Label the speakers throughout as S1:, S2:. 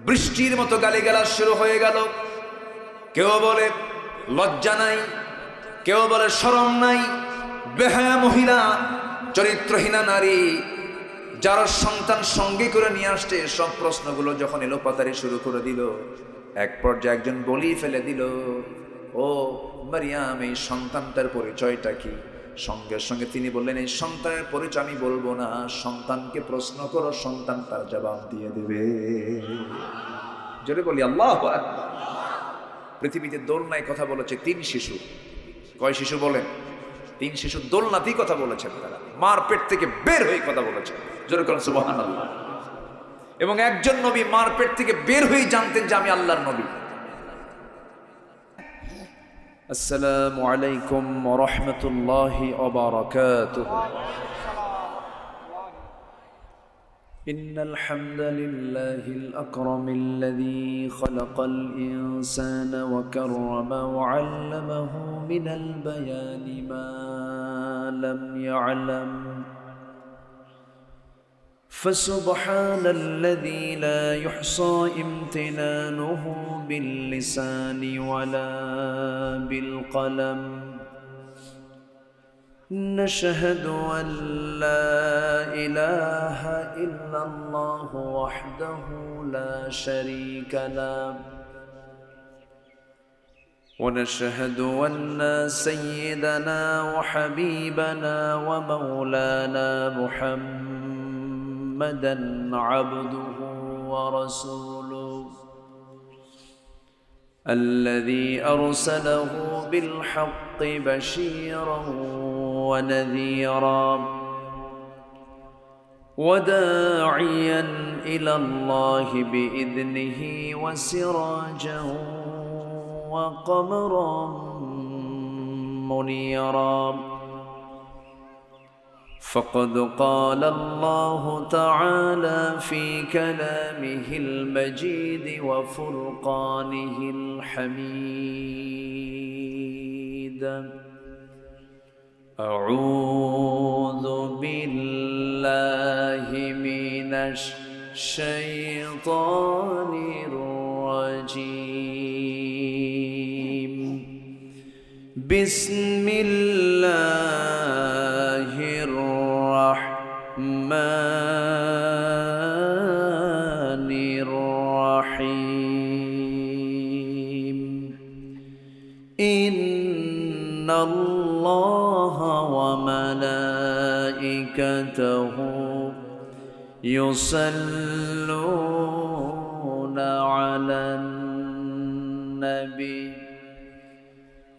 S1: বৃষ্টির মতো গালিগালাজ শুরু হয়ে গেল। কেউ বলে লজ্জা নাই, কেউ বলে শরম নাই, বেহায়া মহিলা, চরিত্রহীনা নারী, যার সন্তান সঙ্গে করে নিয়ে আসছে, সব প্রশ্নগুলো যখন এলোপাতারি শুরু করে দিল, এক পর্যায়ে একজন বলি ফেলে দিল, ও মারিয়াম, এই সন্তানটার পরিচয়টা কি? সঙ্গে সঙ্গে তিনি বললেন, এই সন্তানের পরিচয় আমি বলবো না, সন্তানকে প্রশ্ন করো, সন্তান তার জবাব দিয়ে দেবে। জোরে বলি আল্লাহু আকবার। পৃথিবীতে দোলনায় কথা বলেছে 3 শিশু। কয় শিশু বলেন? 3 শিশু দোলনাতেই কথা বলেছেন। তারা মার পেট থেকে বের হয়ে কথা বলেছেন। জোরে করেন সুবহানাল্লাহ। এবং একজন নবী মার পেট থেকে বের হয়ে জানতেন যে আমি আল্লাহর নবী। আসসালামু আলাইকুম ওয়া রাহমাতুল্লাহি ওয়া বারাকাতুহু। إن الحمد لله الأكرم الذي خلق الإنسان وكرم وعلمه من البيان ما لم يعلم فسبحان الذي لا يحصى امتنانه باللسان ولا بالقلم نشهد أن لا إله إلا الله وحده لا شريك له ونشهد أن سيدنا وحبيبنا ومولانا محمدا عبده ورسوله الذي أرسله بالحق بشيرا ونذيرا وداعيا إلى الله بإذنه وسراجا وقمرا منيرا فقد قال الله تعالى في كلامه المجيد وفرقانه الحميد أعوذ بالله من الشيطان الرجيم بسم الله الرحمن الرحيم إن الله وملائكته يصلون على النبي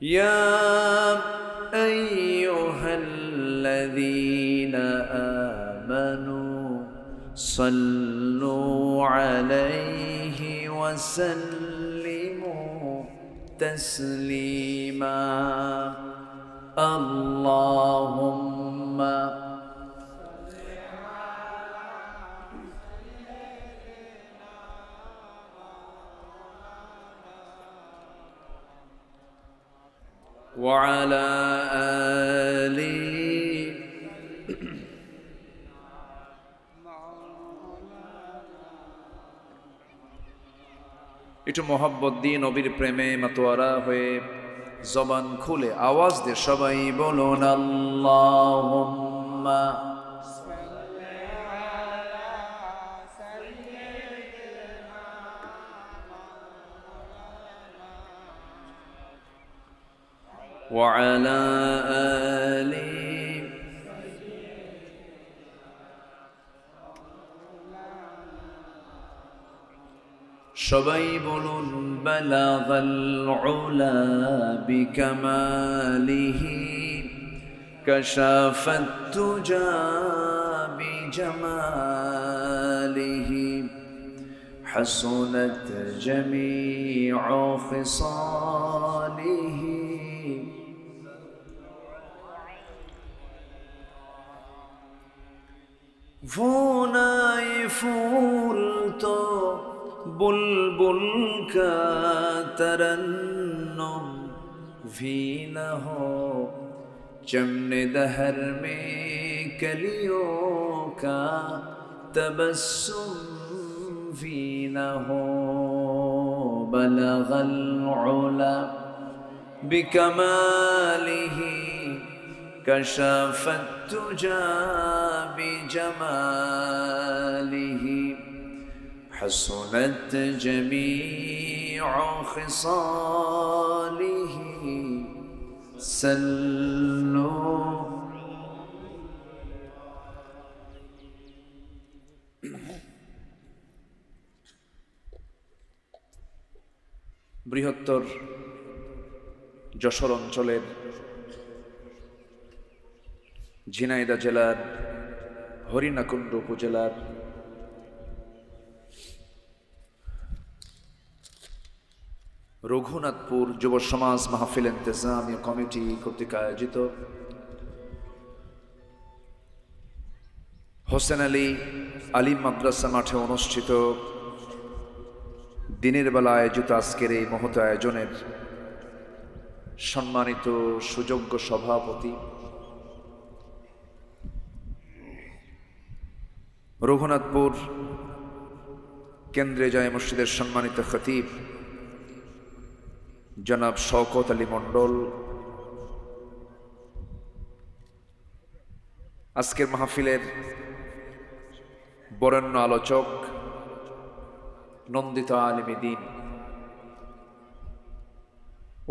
S1: يا أيها الذين آمنوا صلوا عليه وسلموا تسليما اللهم وعلى آله একটু মোহাব্বত দিয়ে নবীর প্রেমে মাতোয়ারা হয়ে জবান খুলে আওয়াজ দিয়ে সবাই বলুন আল্লাহুম্মা ওয়া আলা আলি সবাই বলুন বালাগাল উলা বিকামালিহি কাশাফাত তুজা বিজামালিহি হাসুনাত জামিউ খিসালিহি ফুনাই ফুল তো बुलबुल का तरन्नुम भी न हो चमने दहर में कलियों का तबस्सुम فينه بلغ العلا بكماله كشف الدجى بجماله حسنت جميع خصاله سلوا বৃহত্তর যশোর অঞ্চলের ঝিনাইদহ জেলার হরিণাকুণ্ড উপজেলার রঘুনাথপুর যুব সমাজ মাহফিল ইন্তেজামিয়া কমিটি কর্তৃক আয়োজিত হোসেন আলী আলিম মাদ্রাসা মাঠে অনুষ্ঠিত দিনের বেলা আয়োজিত আজকের এই মহৎ আয়োজনের সম্মানিত সুযোগ্য সভাপতি রঘুনাথপুর কেন্দ্রে জামে মসজিদের সম্মানিত খতিব জনাব শওকত আলী মণ্ডল, আজকের মাহফিলের বরেণ্য আলোচক নন্দিত আলিমে দ্বীন,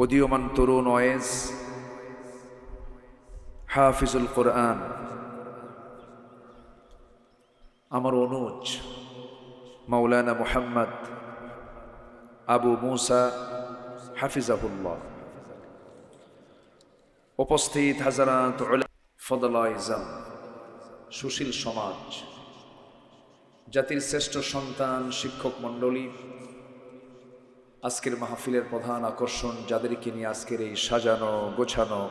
S1: উদীয়মান তরুণ ওয়েজ হাফিজুল কোরআন, আমার অনুজ মাওলানা মুহাম্মদ আবু মুসা হাফিজাহুল্লাহ, উপস্থিত হাজারাত উলামা, ফদলাইজাম, সুশীল সমাজ, জাতির শ্রেষ্ঠ সন্তান, শিক্ষক মণ্ডলী, আজকের মাহফিলের প্রধান আকর্ষণ যাদেরকে নিয়ে আজকের এই সাজানো গোছানো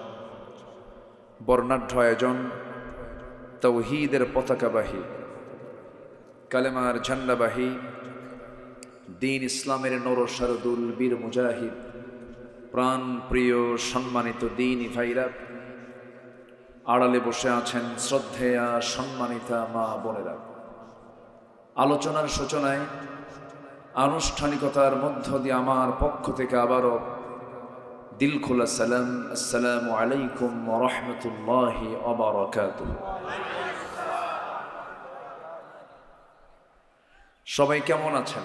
S1: বর্ণাঢ্য আয়োজন, তাওহীদের পতাকাবাহী, কালেমার ঝান্ডাবাহী, দ্বীন ইসলামের নরসারদুল বীর মুজাহিদ, প্রাণ প্রিয় সম্মানিত দ্বীনি ভাইরা, আড়ালে বসে আছেন শ্রদ্ধেয়া সম্মানিতা মা বোনেরা। আলোচনার সূচনায় আনুষ্ঠানিকতার মধ্য দিয়ে আমার পক্ষ থেকে আবারও দিল খোলা সালাম, আসসালামু আলাইকুম ওয়া রাহমাতুল্লাহি ওয়া বারাকাতুহু। সবাই কেমন আছেন?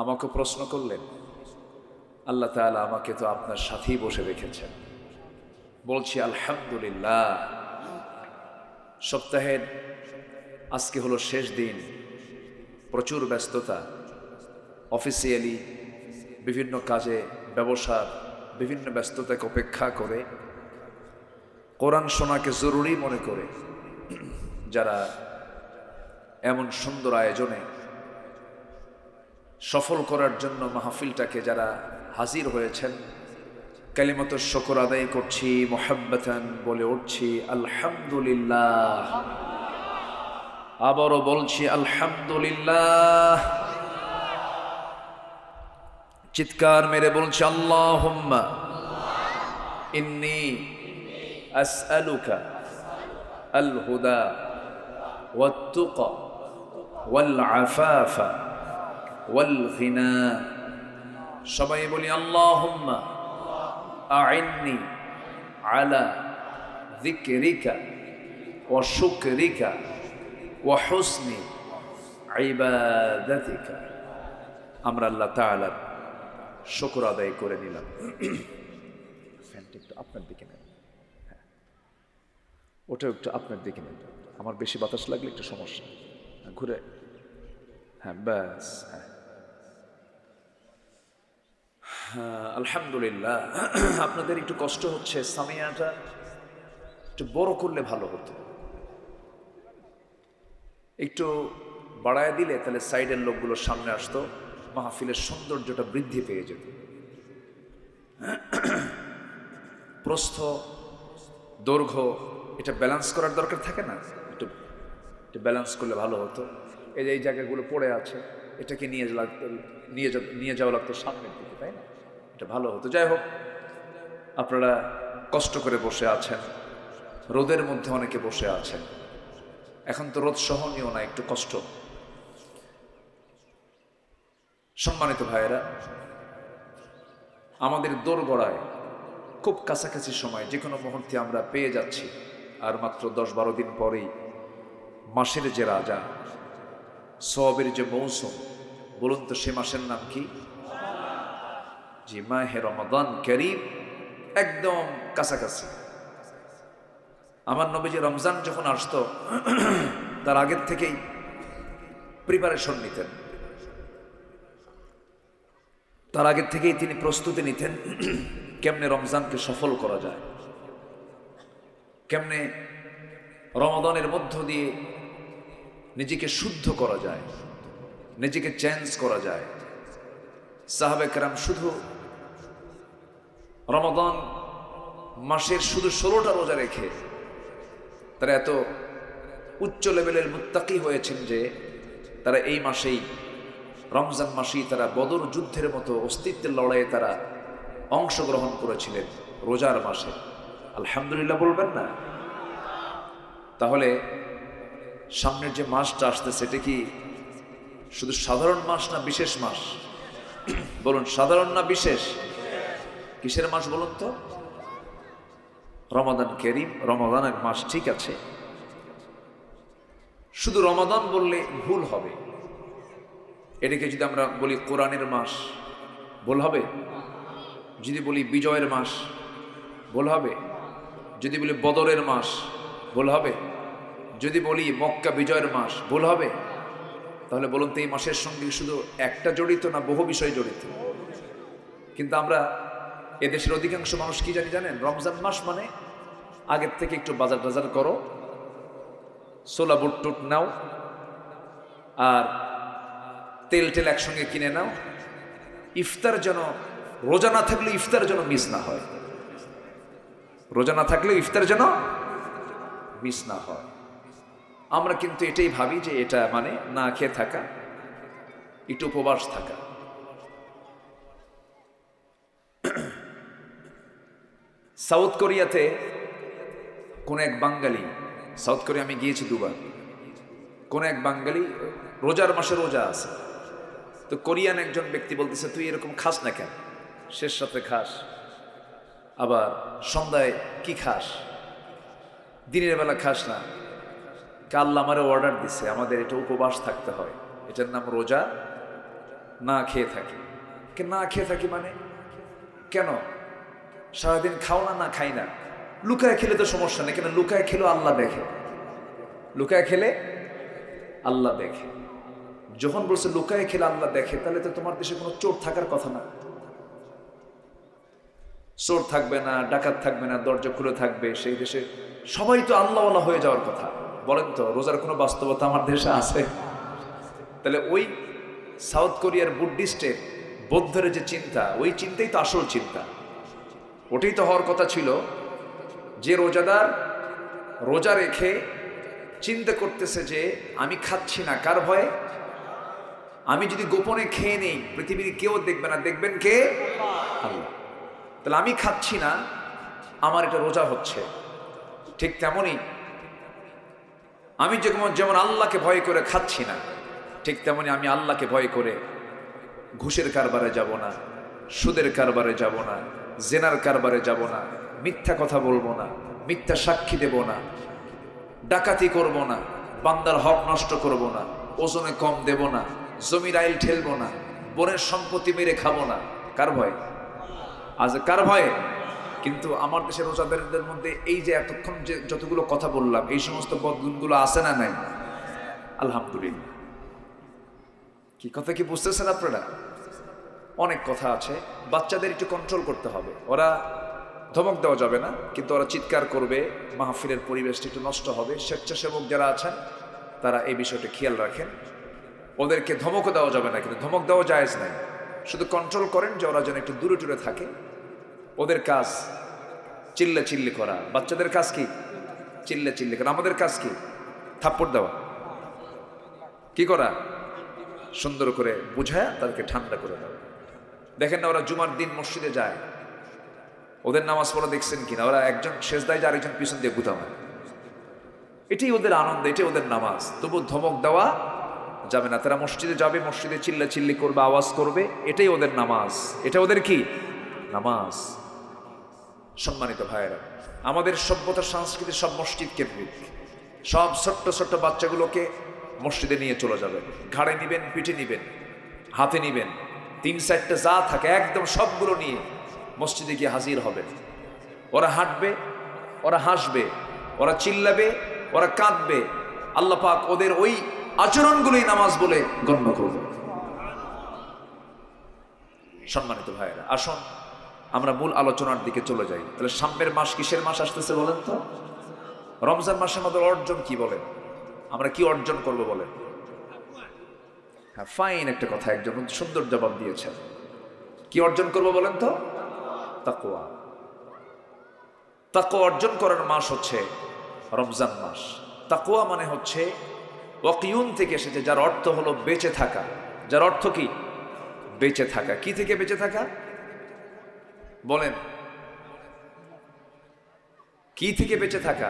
S1: আমাকে প্রশ্ন করলেন, আল্লাহ তাআলা আমাকে তো আপনার সাথেই বসে রেখেছেন। বলছি আলহামদুলিল্লাহ। সপ্তাহের আজকে হলো শেষ দিন, প্রচুর ব্যস্ততা, অফিসিয়ালি বিভিন্ন কাজে, ব্যবসার বিভিন্ন ব্যস্ততাকে উপেক্ষা করে কোরআন শোনাকে জরুরি মনে করে যারা এমন সুন্দর আয়োজনে সফল করার জন্য মাহফিলটাকে যারা হাজির হয়েছেন, কালিমাত শুকর আদায় করছি, মুহাব্বাতান বলে উঠছি আলহামদুলিল্লাহ। আবারও বলছি আলহামদুলিল্লাহ। চিৎকার মেরে বলছি আল্লাহুম্মা ইন্নী আসআলুকা আল হুদা ওয়াত তুকা ওয়াল আফাফা ওয়াল গিনা। সবাই বলি আল্লাহুম্মা আইন্নি আলা যিকরিকা ওয়া শুকরিকা ওয়া হুসনি ইবাদাতিকা। আমরা আল্লাহ তাআলার শুকর আদায় করে নিলাম। ফ্যানটা একটু আপনার দিকে নেন, ওটাও একটু আপনার দিকে নেন, আমার বেশি বাতাস লাগলে একটু সমস্যা, ঘুরে, হ্যাঁ ব্যাস, হ্যাঁ। আলহামদুলিল্লাহ। আপনাদের একটু কষ্ট হচ্ছে, সামিয়াটা একটু বড় করলে ভালো হতো, একটু বাড়ায় দিলে তাহলে সাইডের লোকগুলো সামনে আসতো, মাহফিলের সৌন্দর্যটা বৃদ্ধি পেয়ে যেত। প্রস্থ দৈর্ঘ্য এটা ব্যালেন্স করার দরকার থাকে না, একটু ব্যালেন্স করলে ভালো হতো। এই যে এই জায়গাগুলো পড়ে আছে, এটাকে নিয়ে যাওয়া লাগতো সামনের দিকে, তাই না? এটা ভালো হতো। যাই হোক, আপনারা কষ্ট করে বসে আছেন, রোদের মধ্যে অনেকে বসে আছেন, এখন তো রোদ সহনীয় না, একটু কষ্ট। সম্মানিত ভাইয়েরা, আমাদের দোরগোড়ায় খুব কাছাকাছি সময়, যে কোনো মুহূর্তে আমরা পেয়ে যাচ্ছি। আর মাত্র 10-12 দিন পরেই মাসের যে রাজা, সওয়াবের যে মৌসুম, বলুন তো সে মাসের নাম কি? জি, মাহে রমাদান কারীম, একদম কাছাকাছি। আমার নবীজি রমজান যখন আসতো তার আগের থেকেই প্রিপারেশন নিতেন, তার আগের থেকেই তিনি প্রস্তুতি নিতেন কেমনে রমজানকে সফল করা যায়, কেমনে রমাদানের মধ্য দিয়ে নিজেকে শুদ্ধ করা যায়, নিজেকে চেঞ্জ করা যায়। সাহাবে কেরাম শুধু রমাদান মাসের শুধু 16টা রোজা রেখে তারা এত উচ্চ লেভেলের মুত্তাকি হয়েছেন যে তারা এই মাসেই, রমজান মাসেই তারা বদর যুদ্ধের মতো অস্তিত্বের লড়াইয়ে তারা অংশগ্রহণ করেছিলেন রোজার মাসে। আলহামদুলিল্লাহ বলবেন না? তাহলে সামনের যে মাসটা আসছে সেটা কি শুধু সাধারণ মাস না বিশেষ মাস? বলুন, সাধারণ না বিশেষ? কিসের মাস বলুন তো? রমাদান কারীম, রমাদানের মাস, ঠিক আছে। শুধু রমাদান বললে ভুল হবে। এটাকে যদি আমরা বলি কোরআনের মাস, ভুল হবে? যদি বলি বিজয়ের মাস, ভুল হবে? যদি বলি বদরের মাস, ভুল হবে? যদি বলি মক্কা বিজয়ের মাস, ভুল হবে? তাহলে বলুন তো এই মাসের সঙ্গে শুধু একটা জড়িত না বহু বিষয় জড়িত? কিন্তু আমরা এদেশের অধিকাংশ মানুষ কি জানেন? রমজান মাস মানে আগের থেকে একটু বাজার টাজার করো, ছোলা বুট টুট নাও, আর তেল টেল একসঙ্গে কিনে নাও, ইফতার যেন, রোজা না থাকলে ইফতার যেন মিস না হয়, রোজা না থাকলে ইফতার যেন মিস না হয়। আমরা কিন্তু এটাই ভাবি যে এটা মানে না খেয়ে থাকা, একটু উপবাস থাকা। সাউথ কোরিয়াতে কোন এক বাঙালি, সাউথ কোরিয়া আমি গিয়েছি দুবার, কোন এক বাঙালি রোজার মাসে রোজা আছে, তো কোরিয়ান একজন ব্যক্তি বলতেছে, তুই এরকম খাস না কেন? শেষ রাতে খাস, আবার সন্ধ্যায় কি খাস, দিনের বেলা খাস না? আল্লাহ আমারে অর্ডার দিছে, আমাদের এটা উপবাস থাকতে হয়, এটার নাম রোজা, না খেয়ে থাকি। না খেয়ে থাকি মানে কেন? সারাদিন খাও না? না খাই না। লুকায় খেলে তো সমস্যা নেই, কেন? লুকায় খেলেও আল্লাহ দেখে, লুকায় খেলে আল্লাহ দেখে। যখন বলছে লুকায় খেলে আল্লাহ দেখে, তাহলে তো তোমার দেশে কোনো চোর থাকার কথা না। চোর থাকবে না, ডাকাত থাকবে না, দরজা খুলে থাকবে, সেই দেশে সবাই তো আল্লাহওয়ালা হয়ে যাওয়ার কথা। বলেন তো, রোজার কোনো বাস্তবতা আমার দেশে আছে? তাহলে ওই সাউথ কোরিয়ার বুদ্ধিস্টের, বৌদ্ধের যে চিন্তা, ওই চিন্তাই তো আসল চিন্তা, ওটাই তো হওয়ার কথা ছিল। যে রোজাদার রোজা রেখে চিন্তা করতেছে যে আমি খাচ্ছি না, কার ভয়ে? আমি যদি গোপনে খেয়ে নেই, পৃথিবীর কেউ দেখবে না, দেখবেন কে? আল্লাহ। তাহলে আমি খাচ্ছি না, আমার এটা রোজা হচ্ছে। ঠিক তেমনই আমি যেমন আল্লাহকে ভয় করে খাচ্ছি না, ঠিক তেমনি আমি আল্লাহকে ভয় করে ঘুষের কারবারে যাব না, সুদের কারবারে যাব না, জেনার কারবারে যাব না, মিথ্যা কথা বলবো না, মিথ্যা সাক্ষী দেব না, ডাকাতি করব না, বান্দার হক নষ্ট করব না, ওজনে কম দেব না, জমির আইল ঠেলবো না, বোনের সম্পত্তি মেরে খাবো না। কার ভয়? আজ কার ভয়ে? কিন্তু আমার দেশের রোজাদারদের মধ্যে এই যে এতক্ষণ যে যতগুলো কথা বললাম, এই সমস্ত বদগুণগুলো আছে না নাই? আলহামদুলিল্লাহ। কি কথা কি বুঝতেছেন আপনারা? অনেক কথা আছে। বাচ্চাদের একটু কন্ট্রোল করতে হবে, ওরা ধমক দেওয়া যাবে না, কিন্তু ওরা চিৎকার করবে, মাহফিলের পরিবেশটা একটু নষ্ট হবে। স্বেচ্ছাসেবক যারা আছেন তারা এই বিষয়টা খেয়াল রাখেন। ওদেরকে ধমকও দেওয়া যাবে না, কিন্তু ধমক দেওয়া জায়েজ নাই, শুধু কন্ট্রোল করেন যে ওরা যেন একটু দূরে দূরে থাকে। ওদের কাজ চিল্লা চিল্লি করা, বাচ্চাদের কাজ কি? চিল্লা চিল্লি করা। আমাদের কাজ কি? থাপ্পড় দেওয়া। কি করা? সুন্দর করে বুঝায় তাদেরকে ঠান্ডা করে দেওয়া। দেখেন না, ওরা জুমার দিন মসজিদে যায়, ওদের নামাজ পড়া দেখছেন কিনা? ওরা একজন সেজদায় যায়, আরেকজন পিছন দিয়ে গুতা মারে। এটাই ওদের আনন্দ, এটাই ওদের নামাজ। তবু ধমক দেওয়া যাবে না। তারা মসজিদে যাবে, মসজিদে চিল্লা চিল্লি করবে, আওয়াজ করবে, এটাই ওদের নামাজ, এটা ওদের কি নামাজ। সম্মানিত ভাইয়েরা, আমাদের সভ্যতা সংস্কৃতি সব মসজিদ কেন্দ্রিক। সব ছোট্ট ছোট্ট বাচ্চাগুলোকে মসজিদে নিয়ে চলে যাবেন, ঘাড়ে নিবেন, পিঠে নিবেন, হাতে নিবেন, 3-4টে যা থাকে একদম সবগুলো নিয়ে মসজিদে গিয়ে হাজির হবেন। ওরা হাঁটবে, ওরা হাসবে, ওরা চিল্লাবে, ওরা কাঁদবে। আল্লাহ পাক ওদের ওই আচরণগুলোই নামাজ বলে গণ্য করবে। সম্মানিত ভাইয়েরা, আসুন আমরা মূল আলোচনার দিকে চলে যাই। তাহলে সামনের মাস কিসের মাস আসতেছে বলেন তো? রমজান মাসের মধ্যে অর্জন কি বলেন? আমরা কি অর্জন করব বলেন? হ্যাঁ, ফাইন একটা কথা, একজন সুন্দর জবাব দিয়েছেন। কি অর্জন করব বলেন তো? তাকওয়া। তাকওয়া অর্জন করার মাস হচ্ছে রমজান মাস। তাকওয়া মানে হচ্ছে ওয়াকিউন থেকে এসেছে, যার অর্থ হলো বেঁচে থাকা। যার অর্থ কি? বেঁচে থাকা। কি থেকে বেঁচে থাকা বলেন? কি থেকে বেঁচে থাকা?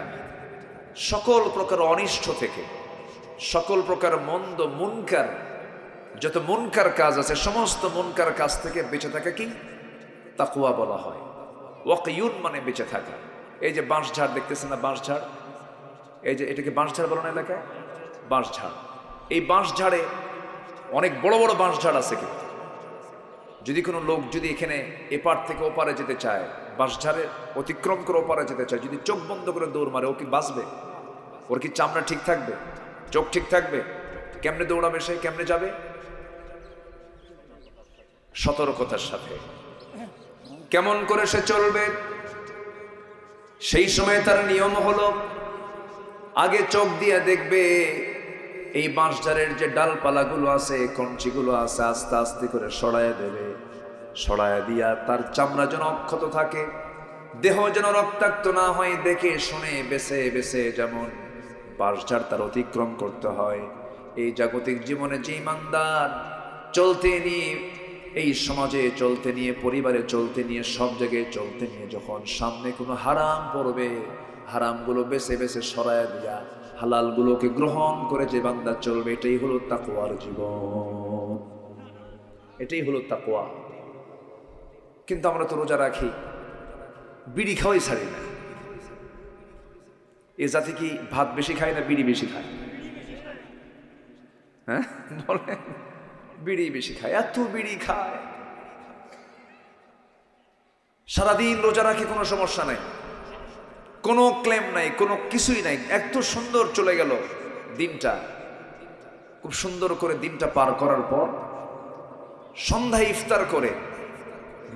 S1: সকল প্রকার অনিষ্ট থেকে, সকল প্রকার মন্দ মুনকার, যত মুনকার কাজ আছে সমস্ত মুনকার কাজ থেকে বেঁচে থাকা কি তাকওয়া বলা হয়। ওয়াকিউন মানে বেঁচে থাকা। এই যে বাঁশঝাড় দেখতেছেন না, বাঁশঝাড়, এই যে এটাকে বাঁশঝাড় বলো না এলাকায়? বাঁশঝাড়। এই বাঁশঝাড়ে অনেক বড় বড় বাঁশঝাড় আছে, কিন্তু যদি কোনো লোক যদি এখানে এপার থেকে ওপারে যেতে চায়, বাঁশঝাড়ে অতিক্রম করে ওপারে যেতে চায়, যদি চোখ বন্ধ করে দৌড় মারে, ও কি বাঁচবে? ওর কি চামড়া ঠিক থাকবে? চোখ ঠিক থাকবে? কেমনে দৌড়াবে সে? কেমনে যাবে? সতর্কতার সাথে। কেমন করে সে চলবে? সেই সময় তার নিয়ম হলো আগে চোখ দিয়ে দেখবে এই বাঁশঝাড়ের যে ডালপালাগুলো আছে, কঞ্চিগুলো আছে, আস্তে আস্তে করে সরায় দেবে। সরায় দিয়া তার চামড়া যেন অক্ষত থাকে, দেহ যেন রক্তাক্ত না হয়, দেখে শুনে বেছে বেছে যেমন বাঁশঝাড় তার অতিক্রম করতে হয়। এই জাগতিক জীবনে যে ইমানদার চলতে নিয়ে, এই সমাজে চলতে নিয়ে, পরিবারে চলতে নিয়ে, সব জায়গায় চলতে নিয়ে যখন সামনে কোনো হারাম পড়বে, হারামগুলো বেছে বেছে সরায় দিয়া হালালগুলোকে গ্রহণ করে যে বান্দা চলবে, এটাই হলো তাকওয়ার জীবন, এটাই হলো তাকওয়া। কিন্তু আমরা তো রোজা রাখি, বিড়ি খাওয়াই ছাড়ি না। এ জাতি কি ভাত বেশি খায় না বিড়ি বেশি খায়? হ্যাঁ বলেন, বিড়ি বেশি খায়। এত বিড়ি খায়, সারাদিন রোজা রাখি, কোনো সমস্যা নাই, কোনো ক্লেম নাই, কোনো কিছুই নাই। এত সুন্দর চলে গেল দিনটা। খুব সুন্দর করে দিনটা পার করার পর সন্ধ্যায় ইফতার করে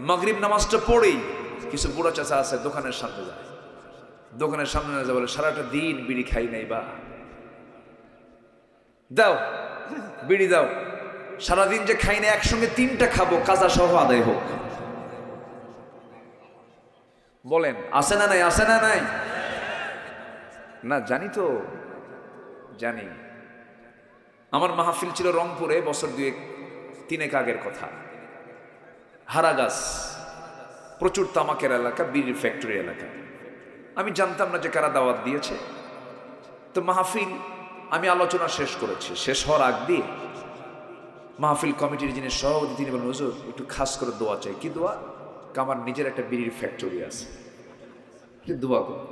S1: মাগরিব নামাজটা পড়েই কিছু বুড়া চাচা আছে, দোকানের সামনে যায়। দোকানের সামনে না যায়, বলে সারাটা দিন বিড়ি খাই নাই, বা দাও বিড়ি দাও। সারাদিন যে খাই না, একসঙ্গে 3টা খাবো, কাজা সহ আদায় হোক। বলেন আছে না নাই? আছে না নাই? না জানি তো, জানি। আমার মাহফিল ছিল রংপুরে, বছর 2-3 আগের কথা। হারাগাছ, প্রচুর তামাকের এলাকা, বিড়ির ফ্যাক্টরি এলাকা। আমি জানতাম না যে কারা দাওয়াত দিয়েছে। তো মাহফিল আমি আলোচনা শেষ করেছি, শেষ হওয়ার আগ দিয়ে মাহফিল কমিটির যিনি সভাপতি, তিনি বলেন, হুজুর একটু খাস করে দোয়া চাই। কি দোয়া? আমার নিজের একটা বিড়ির ফ্যাক্টরি আছে, দোয়া করো।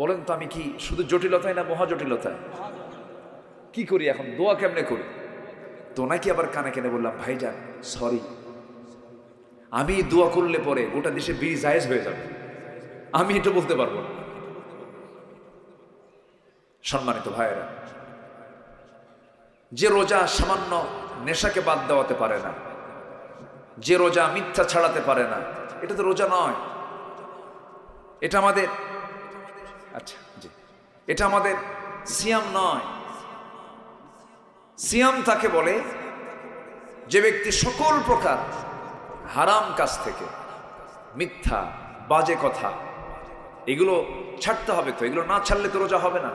S1: বলেন তো আমি কি শুধু জটিলতায় না মহা জটিলতায়? কি করি এখন, দোয়া কেমনে করি? তো নাকি আবার কানে কেনে বললাম, ভাইজান সরি, আমি দোয়া করলে পরে গোটা দেশে বিড়ি জায়েজ হয়ে যাবে, আমি এটা বলতে পারবো না। সম্মানিত ভাইয়েরা, যে রোজা সামান্য নেশাকে বাদ দেওয়াতে পারে না, যে রোজা মিথ্যা ছাড়াতে পারে না, এটা তো রোজা নয়। এটা আমাদের, আচ্ছা জি, এটা আমাদের সিয়াম নয়। সিয়াম তাকে বলে যে ব্যক্তি সকল প্রকার হারাম কাজ থেকে, মিথ্যা, বাজে কথা, এগুলো ছাড়তে হবে। তো এগুলো না ছাড়লে তো রোজা হবে না।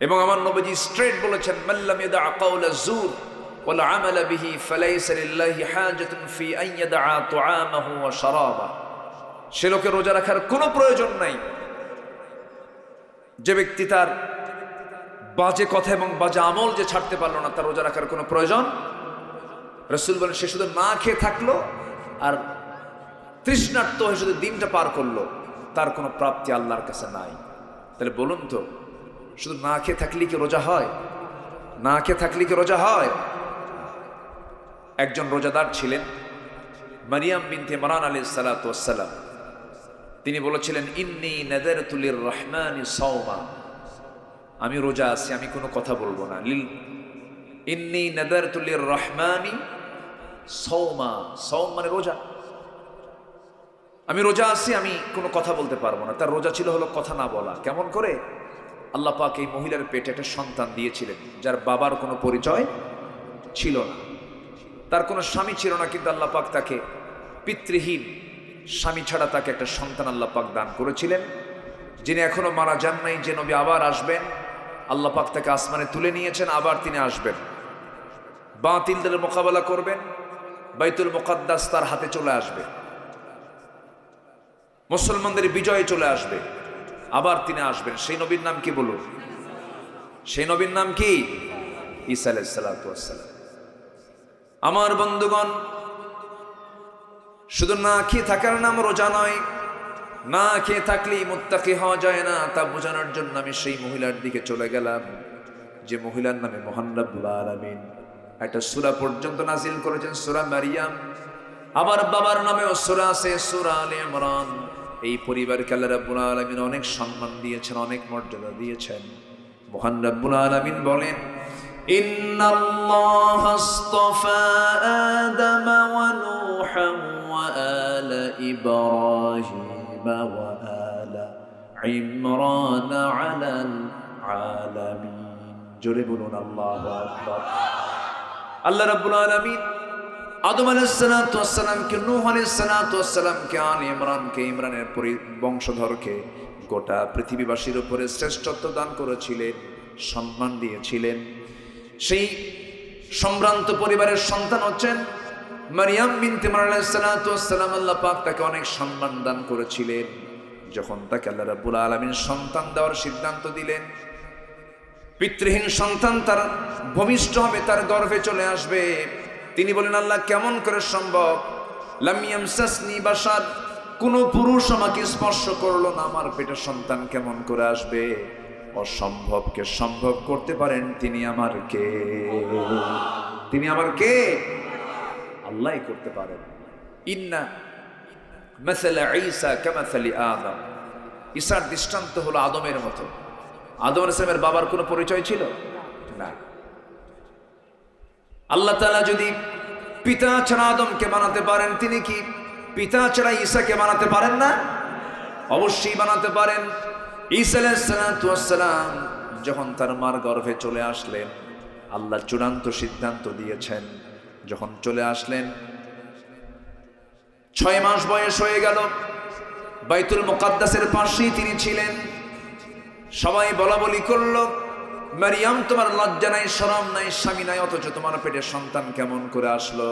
S1: এবং আমার নবীজি স্ট্রেট বলেছেন, মাল্লাম ইয়াদা কাওলা যুর ওয়াল আমালা বিহি ফালাইসা লিল্লাহি হাজাতুন ফি আন ইয়াদা তুআমাহু ওয়া শারাবা। সে লোকের রোজা রাখার কোনো প্রয়োজন নাই যে ব্যক্তি তার বাজে কথা এবং বাজে আমল যে ছাড়তে পারলো না, তার রোজা রাখার কোনো প্রয়োজন। রাসূল বলেন সে শুধু না খেয়ে থাকলো আর তৃষ্ণার্ত হয়ে শুধু দিনটা পার করলো, তার কোনো প্রাপ্তি আল্লাহর কাছে নাই। তাহলে বলুন তো, শুধু না খেয়ে থাকলে কি রোজা হয়? না খেয়ে থাকলে কি রোজা হয়? একজন রোজাদার ছিলেন, মারিয়াম বিনতে ইমরান আলাইহিস সালাতু ওয়াস সালাম। তিনি বলেছিলেন, ইন্নী নাযারতু লির-রহমানি সাওমা, আমি রোজা আছি, আমি কোনো কথা বলবো না। ইন্নী নাযারতু লির-রহমানি সাওমা, সাওম মানে রোজা। আমি রোজা আছি, আমি কোনো কথা বলতে পারবো না। তার রোজা ছিল হলো কথা না বলা। কেমন করে? আল্লাহ পাক এই মহিলার পেটে একটা সন্তান দিয়েছিলেন যার বাবার কোনো পরিচয় ছিল না, তার কোনো স্বামী ছিল না, কিন্তু আল্লাহ পাক তাকে পিতৃহীন, স্বামী ছাড়া তাকে একটা সন্তান আল্লাহ পাক দান করেছিলেন, যিনি এখনো মারা যান নাই। যে নবী আবার আসবেন, আল্লাহ পাক তাকে আসমানে তুলে নিয়েছেন, আবার তিনি আসবেন, বাতিলদের মোকাবেলা করবেন, বাইতুল মুকাদ্দাস তার হাতে চলে আসবে, মুসলমানদের বিজয়ে চলে আসবে, আবার তিনি আসবেন। সেই নবীর নাম কি বলুন? সেই নবীর নাম কি? ঈসা আলাইহিস সালাতু ওয়াস সালাম। আমার বন্ধুগণ, শুধু না খেয়ে থাকার নাম রোজা নয়। না খেয়ে থাকলেই মুত্তাকি হওয়া যায় না, তা বোঝানোর জন্য আমি সেই মহিলার দিকে চলে গেলাম, যে মহিলার নামে মহান রব্বুল আলামিন একটা সূরা পর্যন্ত নাজিল করেছেন, সূরা মারিয়াম। আবার বাবার নামেও সূরা আছে, সূরা আলে ইমরান। এই পরিবারকে আল্লাহ রাব্বুল আলামিন অনেক সম্মান দিয়েছেন, অনেক মর্যাদা দিয়েছেন। মহান রব্বুল আলামিন বলেন, ইন্নাল্লাহা আসতাফা আদামা ওয়া নূহা ওয়া আলা ইব্রাহিম ওয়া আলা ইমরান আলাল আলামিন। জোরে বলুন আল্লাহু আকবার। আল্লাহ রাব্বুল আলামিন আদম আলাইহিস সালাতু ওয়াস সালামকে, নূহ আলাইহিস সালাতু ওয়াস সালামকে, আলে ইমরানকে, ইমরানের বংশধরকে গোটা পৃথিবীবাসীর উপরে শ্রেষ্ঠত্ব দান করেছিলেন, সম্মান দিয়েছিলেন। সেই সম্ভ্রান্ত পরিবারের সন্তান হচ্ছেন মারিয়াম বিনতে ইমরান আলাইহিস সালাতু ওয়াস সালাম। আল্লাহ পাক তাকে অনেক সম্মান দান করেছিলেন। যখন তাকে আল্লাহ রাব্বুল আলামিন সন্তান দেওয়ার সিদ্ধান্ত দিলেন, পিতৃহীন সন্তান তার ভূমিষ্ঠ হবে, তার গর্ভে চলে আসবে, তিনি বলেন, আল্লাহ কেমন করে সম্ভব? লাম ইয়ামসাসনি বাশার, কোন পুরুষ আমাকে স্পর্শ করলো না, আমার পেটে সন্তান কেমন করে আসবে? অসম্ভবকে সম্ভব করতে পারেন তিনি আমার কে? তিনি আমার কে? আল্লাহই করতে পারেন। ইন্না মাসালা ঈসা কামাসালি আদম, ঈসার দৃষ্টান্ত হলো আদমের মতো। আদম আলাইহিস সালামের বাবার কোনো পরিচয় ছিল না। আল্লাহ তাআলা যদি পিতা ছাড়া আদমকে বানাতে পারেন, তিনি কি পিতা ছাড়া ঈসাকে বানাতে পারেন না? অবশ্যই বানাতে পারেন। ঈসা আলাইহিস সালাতু ওয়াস সালাম যখন তার মার গর্ভে চলে আসলেন, আল্লাহ চূড়ান্ত সিদ্ধান্ত দিয়েছেন। যখন চলে আসলেন, 6 মাস বয়স হয়ে গেল, বাইতুল মুকাদ্দাসের পাশেই তিনি ছিলেন। সবাই বলা বলি করলো, মারিয়াম তোমার লজ্জা নাই, শরম নাই, স্বামী নাই, অথচ তোমার পেটে সন্তান কেমন করে আসলো?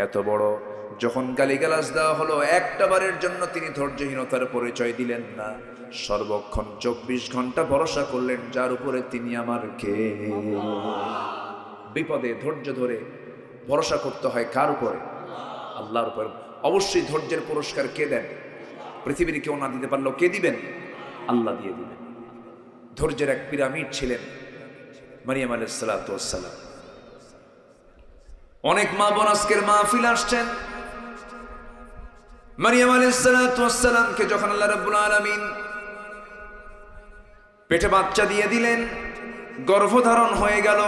S1: এত বড় যখন গালিগালাজ দেওয়া হলো, একটা বারের জন্য তিনি ধৈর্যহীনতার পরিচয় দিলেন না। সর্বক্ষণ 24 ঘন্টা ভরসা করলেন যার উপরে তিনি আমার কে। বিপদে ধৈর্য ধরে ভরসা করতে হয় কার উপরে? আল্লাহর উপর। অবশ্যই ধৈর্যের পুরস্কার কে দেন? পৃথিবীর কেউ না দিতে পারলেও কে দিবেন? আল্লাহ দিয়ে দিবেন। ধৈর্যের এক পিরামিড ছিলেন মারিয়াম আলাইহিস সালাতু ওয়াস সালাম। অনেক মা বোন আজকের মাহফিল আসছেন। মারিয়াম আলাইহিস সালাতু ওয়াস সালামকে যখন আল্লাহ রাব্বুল আলামিন পেটে বাচ্চা দিয়ে দিলেন, গর্ভধারণ হয়ে গেল,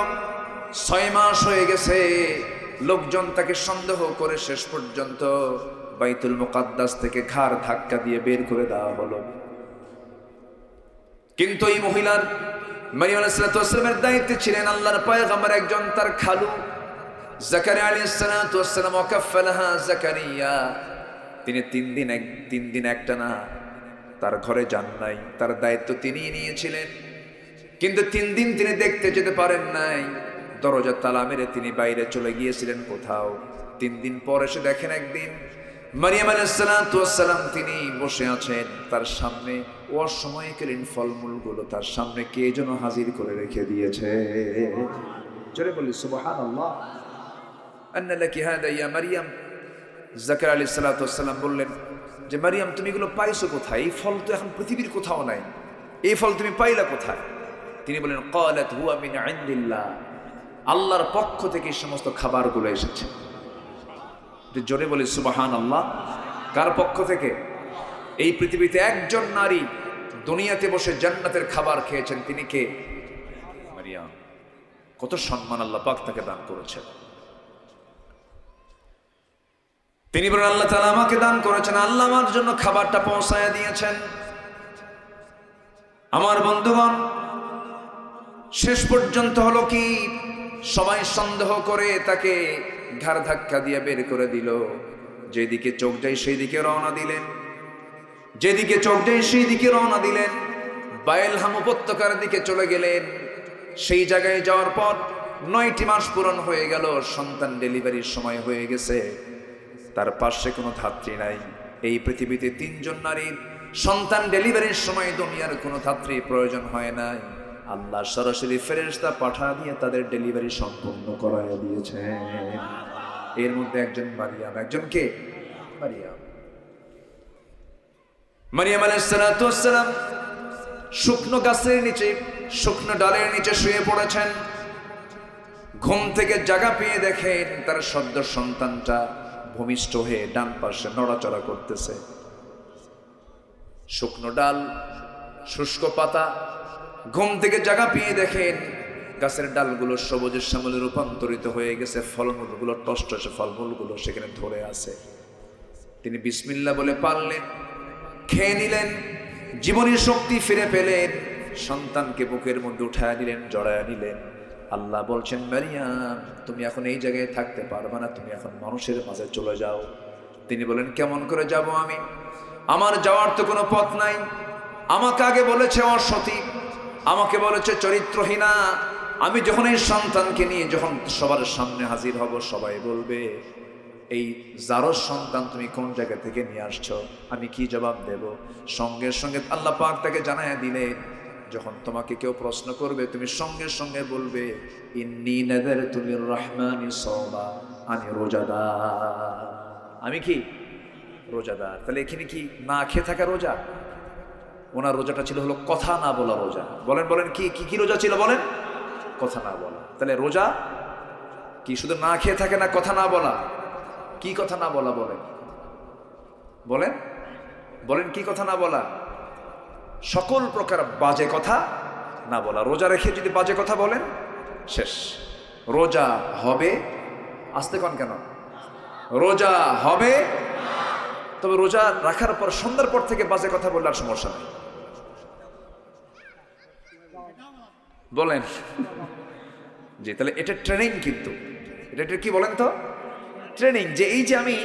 S1: 6 মাস হয়ে গেছে, লোকজন তাকে সন্দেহ করে শেষ পর্যন্ত বাইতুল মুকাদ্দাস থেকে ঘাড় ধাক্কা দিয়ে বের করে দেওয়া হলো। কিন্তু এই মহিলার, মারিয়াম আলাইহিস সালাতু ওয়াস সালামের দায়িত্বে ছিলেন আল্লাহর পয়গম্বর একজন, তার খালু জাকারিয়া আলাইহিস সালাতু ওয়াস সালাম। ওয়াকাফফালাহা জাকারিয়া, তিনি 3 দিন একটানা তার ঘরে যান নাই, তার দায়িত্ব তিনিই নিয়েছিলেন। কিন্তু 3 দিন তিনি দেখতে যেতে পারেন নাই, দরজা তালা মেরে তিনি বাইরে চলে গিয়েছিলেন কোথাও। 3 দিন পর এসে দেখেন একদিন মারিয়াম আলাইহিস সালাম তিনি বসে আছেন, তার সামনে অসময়কালীন ফলমূলগুলো তার সামনে কে যেন হাজির করে রেখে দিয়েছে। জোরে বলি সুবহানাল্লাহ। আন্না লাকি হাদা ইয়া মারিয়াম। যাকারিয়া আলাইহিস সালাম বললেন যে মারিয়াম, তুমি এগুলো পাইছো কোথায়? এই ফল তো এখন পৃথিবীর কোথাও নাই, এই ফল তুমি পাইলা কোথায়? তিনি বলেন ক্বালাত হুয়া মিন ইনদিল্লাহ, আল্লাহর পক্ষ থেকে এই সমস্ত খাবারগুলো এসেছে। জোরে বলি সুবহানাল্লাহ। কার পক্ষ থেকে? এই পৃথিবীতে একজন নারী দুনিয়াতে বসে জান্নাতের খাবার খেয়েছেন, তিনি কে? মারিয়াম। কত সম্মান আল্লাহ পাক তাকে দান করেছেন। তিনি বলেন আল্লাহ তাআলা আমাকে দান করেছেন, আল্লাহ আমার জন্য খাবারটা পৌঁছায় দিয়েছেন। আমার বন্ধুগণ, শেষ পর্যন্ত হলো কি, সবাই সন্দেহ করে তাকে ঘাড় ধাক্কা দিয়ে বের করে দিল। যেদিকে চোখ যায় সেই দিকে রওনা দিলেন, যেদিকে চোখ যায় সেই দিকে রওনা দিলেন। বায়েলহাম উপত্যকার দিকে চলে গেলেন। সেই জায়গায় যাওয়ার পর 9টি মাস পূরণ হয়ে গেল, সন্তান ডেলিভারির সময় হয়ে গেছে। তার পাশে কোনো ধাত্রী নাই। এই পৃথিবীতে 3 জন নারীর সন্তান ডেলিভারির সময় দুনিয়ার কোনো ধাত্রী প্রয়োজন হয় নাই। আল্লাহ সরাসরি ফেরেশতা পাঠা দিয়ে তাদের ডেলিভারি সম্পূর্ণ করায় দিয়েছে। এর মধ্যে একজন মারিয়াম। একজন কে? মারিয়াম। মারিয়াম আলাইহিস সালাম শুকনো গাছের নিচে, শুকনো ডালের নিচে শুয়ে পড়েছেন। ঘুম থেকে জাগা পেয়ে দেখেন তার সদ্য সন্তানটা ভূমিষ্ঠ হয়ে ডান পাশে নড়াচড়া করতেছে। শুকনো ডাল, শুষ্ক পাতা। ঘুম থেকে জাগা পেয়ে দেখেন গাছের ডালগুলো সবুজের শ্যামলে রূপান্তরিত হয়ে গেছে, ফলমূলগুলো টসটসে ফলমূলগুলো সেখানে ধরে আছে। তিনি বিসমিল্লাহ বলে পারলেন, খেয়ে নিলেন, জীবনের শক্তি ফিরে পেলেন, সন্তানকে বুকের মধ্যে উঠায় নিলেন, জড়ায় নিলেন। আল্লাহ বলছেন মারিয়াম, তুমি এখন এই জায়গায় থাকতে পারবে না, তুমি এখন মানুষের মাঝে চলে যাও। তিনি বলেন কেমন করে যাব আমি? আমার যাওয়ার তো কোনো পথ নাই। আমাকে আগে বলেছে অসতী, আমাকে বলেছে চরিত্রহীনা। আমি যখন এই সন্তানকে নিয়ে যখন সবার সামনে হাজির হব, সবাই বলবে এই জারজ সন্তান তুমি কোন জায়গা থেকে নিয়ে আসছো? আমি কি জবাব দেব? সঙ্গে সঙ্গে আল্লাহ পাক তাকে জানায় দিলেন, যখন তোমাকে কেউ প্রশ্ন করবে তুমি সঙ্গে সঙ্গে বলবে ইন্নী নাযারতু লির-রাহমানি সাওমা, আমি রোজাদার। আমি কি? রোজাদার। তাহলে এখানে কি না খেয়ে থাকা রোজা? ওনার রোজাটা ছিল হলো কথা না বলা রোজা। বলেন বলেন কি কি রোজা ছিল? বলেন কথা না বলা। তাহলে রোজা কি শুধু না খেয়ে থাকে না কথা না বলা? কি কথা না বলা? বলেন বলেন বলেন কি কথা না বলা? সকল প্রকার বাজে কথা না বলা। রোজা রেখে যদি বাজে কথা বলেন শেষ। রোজা হবে, আসতে কন কেন? রোজা হবে, তবে রোজা রাখার পর সন্ধ্যার পর থেকে বাজে কথা বললে আর সমস্যা নেই। বলেন জি। তাহলে এটা ট্রেনিং, কিন্তু এটা কি বলেন তো? ট্রেনিং। যে এই যে আমি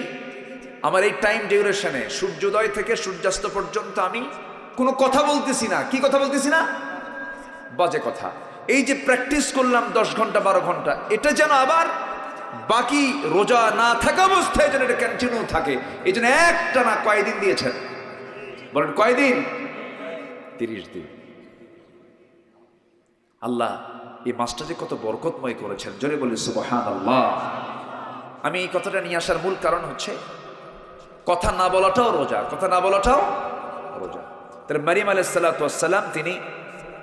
S1: আমার এই টাইম ডিউরেশনে সূর্যোদয় থেকে সূর্যাস্ত পর্যন্ত আমি কোনো কথা বলতেছি না। কি কথা বলতেছি না? বাজে কথা। এই যে প্র্যাকটিস করলাম 10 ঘন্টা 12 ঘন্টা, এটা যেন আবার বাকি রোজা না থাকা অবস্থায় যেন এটা কন্টিনিউ থাকে। এই জন্য একটা না কয়দিন দিয়েছেন? বলেন কয়দিন? 30 দিন। আল্লাহ এই মাসটা যে কত বরকতময় করেছেন, জোরে বলি সুবহানাল্লাহ। আমি এই কথাটা নিয়ে আসার মূল কারণ হচ্ছে কথা না বলাটাও রোজা, কথা না বলাটাও রোজা। তাহলে মারিয়াম আলাইহিস সালাম তিনি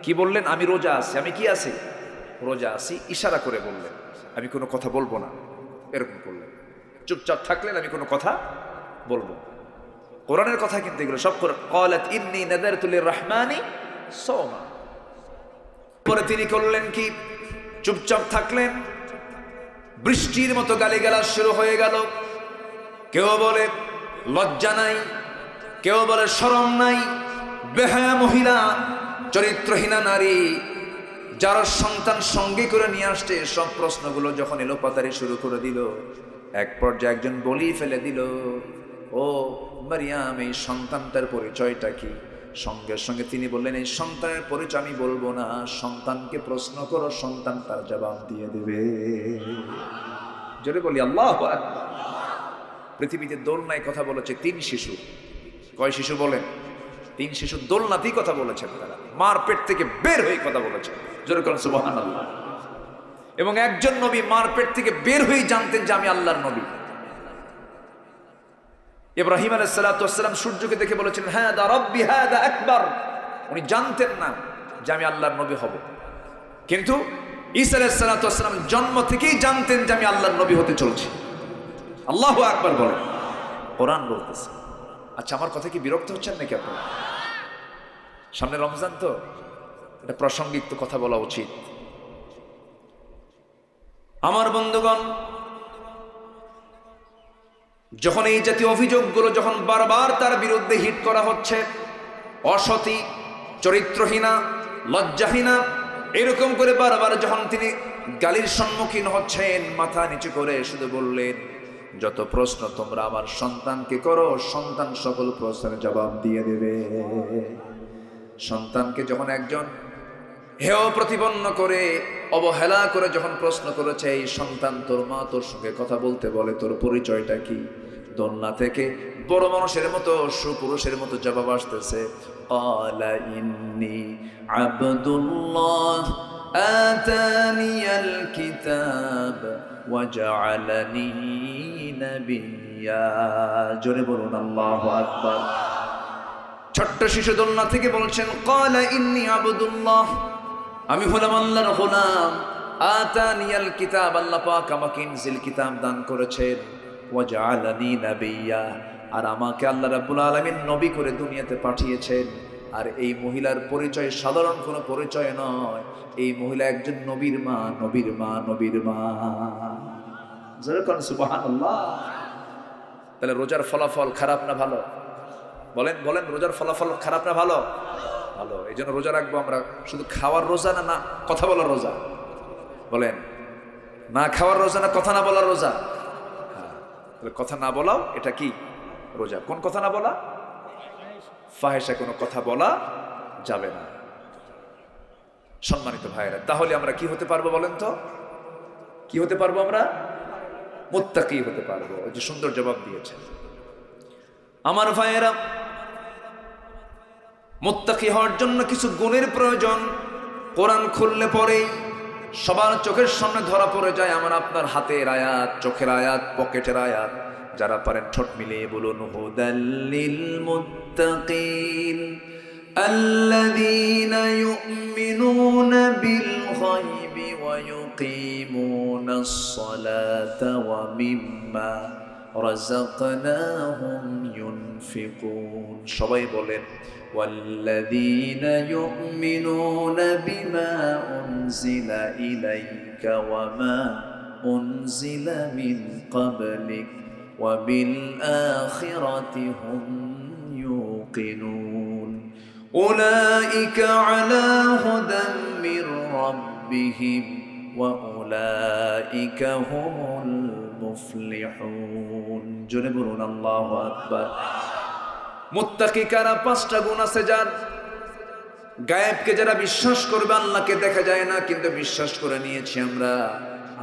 S1: কি বললেন? আমি রোজা আছি। আমি কি আছি? রোজা আছি। ইশারা করে বললেন আমি কোনো কথা বলবো না, এরকম করলেন। চুপচাপ থাকলেন, আমি কোনো কথা বলবো। কোরআনের কথা কিন্তু এগুলো সব করে। ক্বালাত ইন্নী নাযারতু লির-রাহমানি সাওমা। পরে তিনি করলেন কি? চুপচাপ থাকলেন। বৃষ্টির মতো গালিগালাজ শুরু হয়ে গেল। কেউ বলে লজ্জা নাই, কেউ বলে শরম নাই, বেহায়া মহিলা, চরিত্রহীনা নারী, যার সন্তান সঙ্গে করে নিয়ে আসছে। সব প্রশ্নগুলো যখন এলোপাতারি শুরু করে দিল, এক পর্যায়ে একজন বলি ফেলে দিল, ও মারিয়াম, এই সন্তানটার পরিচয়টা কি? সঙ্গে সঙ্গে তিনি বললেন এই সন্তানের পরিচয় আমি বলবো না, সন্তানকে প্রশ্ন করো, সন্তান তার জবাব দিয়ে দেবে। জোরে বলি আল্লাহু আকবার। পৃথিবীতে দোলনায় কথা বলেছে 3 শিশু। কয় শিশু বলেন? 3 শিশু দোলনাতেই কথা বলেছেন। তারা মার পেট থেকে বের হয়ে কথা বলেছেন। জোরে বলেন সুবহানাল্লাহ। এবং একজন নবী মার পেট থেকে বের হয়ে জানতেন যে আমি আল্লাহর নবী। ইব্রাহিম আলাইহিস সালাতু ওয়াস সালাম সূর্যকে দেখে বলেছেন হাদা রাব্বি হাদা আকবার। উনি জানতেন না যে আমি আল্লাহর নবী হব, কিন্তু ঈসা আলাইহিস সালাতু ওয়াস সালাম জন্ম থেকেই জানতেন যে আমি আল্লাহর নবী হতে চলছি। আল্লাহু আকবার বলেন। কোরআন বলতেছে। আচ্ছা, আমার কথা কি বিরক্ত হচ্ছেন নাকি আপনারা? সামনে রমজান, তো এটা প্রাসঙ্গিক, তো কথা বলা উচিত। আমার বন্ধুগণ, যখন এই জাতীয় অভিযোগগুলো যখন বারবার তার বিরুদ্ধে হিট করা হচ্ছে, অসতী, চরিত্রহীনা, লজ্জাহীনা, এরকম করে বারবার যখন তিনি গালির সম্মুখীন হচ্ছেন, মাথা নিচু করে শুধু বললেন, যত প্রশ্ন তোমরা আমার সন্তানকে করো, সন্তান সকল প্রশ্নের জবাব দিয়ে দেবে। সন্তানকে যখন একজন হেয় প্রতিপন্ন করে, অবহেলা করে যখন প্রশ্ন করেছে, এই সন্তান তোর মা তোর সঙ্গে কথা বলতে বলে, তোর পরিচয়টা কি? দোলনা থেকে বড় মানুষের মতো, সুপুরুষের মতো জবাব আসতেছে, ক্বালা ইন্নী আবদুল্লাহ আতানিয়াল কিতাব ওয়া জাআলানি নাবিয়্যা। জোরে বলুন আল্লাহু আকবার। ছোট্ট শিশু দোলনা থেকে বলছেন, ক্বালা ইন্নী আবদুল্লাহ, আমি হলাম আল্লাহর গোলাম। আতানিয়াল কিতাব, আল্লাহ পাক আমাকে ইনজিল কিতাব দান করেছেন। ওয়া জাআলানি নাবিয়্যা, আর আমাকে আল্লাহ রাব্বুল আলামিন নবী করে দুনিয়াতে পাঠিয়েছেন। আর এই মহিলার পরিচয় সাধারণ কোনো পরিচয় নয়, এই মহিলা একজন নবীর মা, নবীর মা, নবীর মা। যেরকম সুবহানাল্লাহ। তাহলে রোজার ফলাফল খারাপ না ভালো? বলেন বলেন, রোজার ফলাফল খারাপ না ভালো? ভালো। এই জন্য রোজা রাখবো আমরা। শুধু খাওয়ার রোজা না, না কথা বলার রোজা? বলেন, না খাওয়ার রোজা না কথা না বলার রোজা? হ্যাঁ, তাহলে কথা না বলাও এটা কি রোজা? কোন কথা না বলা? ফাহেসা কোনো কথা বলা যাবে না। সম্মানিত ভাইয়েরা, তাহলে আমরা কি হতে পারবো বলেন তো? কি হতে পারবো আমরা? মুত্তাকি হতে পারবো। ওই যে সুন্দর জবাব দিয়েছেন। আমার ভাইয়েরা, মুত্তাকি হওয়ার জন্য কিছু গুণের প্রয়োজন। কোরআন খুললে পরেই সবার চোখের সামনে ধরা পড়ে যায় আমার আপনার হাতের আয়াত, চোখের আয়াত, পকেটের আয়াত। যারা পারেন ঠোঁট মিলিয়ে বলুন, হুদাল্লিল মুত্তাকিন আল্লাযীনা ইউমিনুনা বিল গায়বি ওয়া ইউকিমুনাস সালাতা ওয়া মিম্মা রাযাকনাহুম ইউনফিকুন। সবাই বলেন, ওয়াল্লাযীনা ইউমিনুনা বিমা উনজিলা ইলাইকা ওয়া মা উনজিলা মিন ক্বাবলিক ওয়া বিল আখিরাতি হুম ইউকিনুন উলাইকা আলা হুদাম মির রাব্বিহিম ওয়া উলাইকা হুমুল মুফলিহুন। জোরে বলুন আল্লাহু আকবার। মুত্তাকি কারা? 5টা গুণ আছে যার। গায়েবকে যারা বিশ্বাস করবে, আল্লাহকে দেখা যায় না কিন্তু বিশ্বাস করে নিয়েছি আমরা।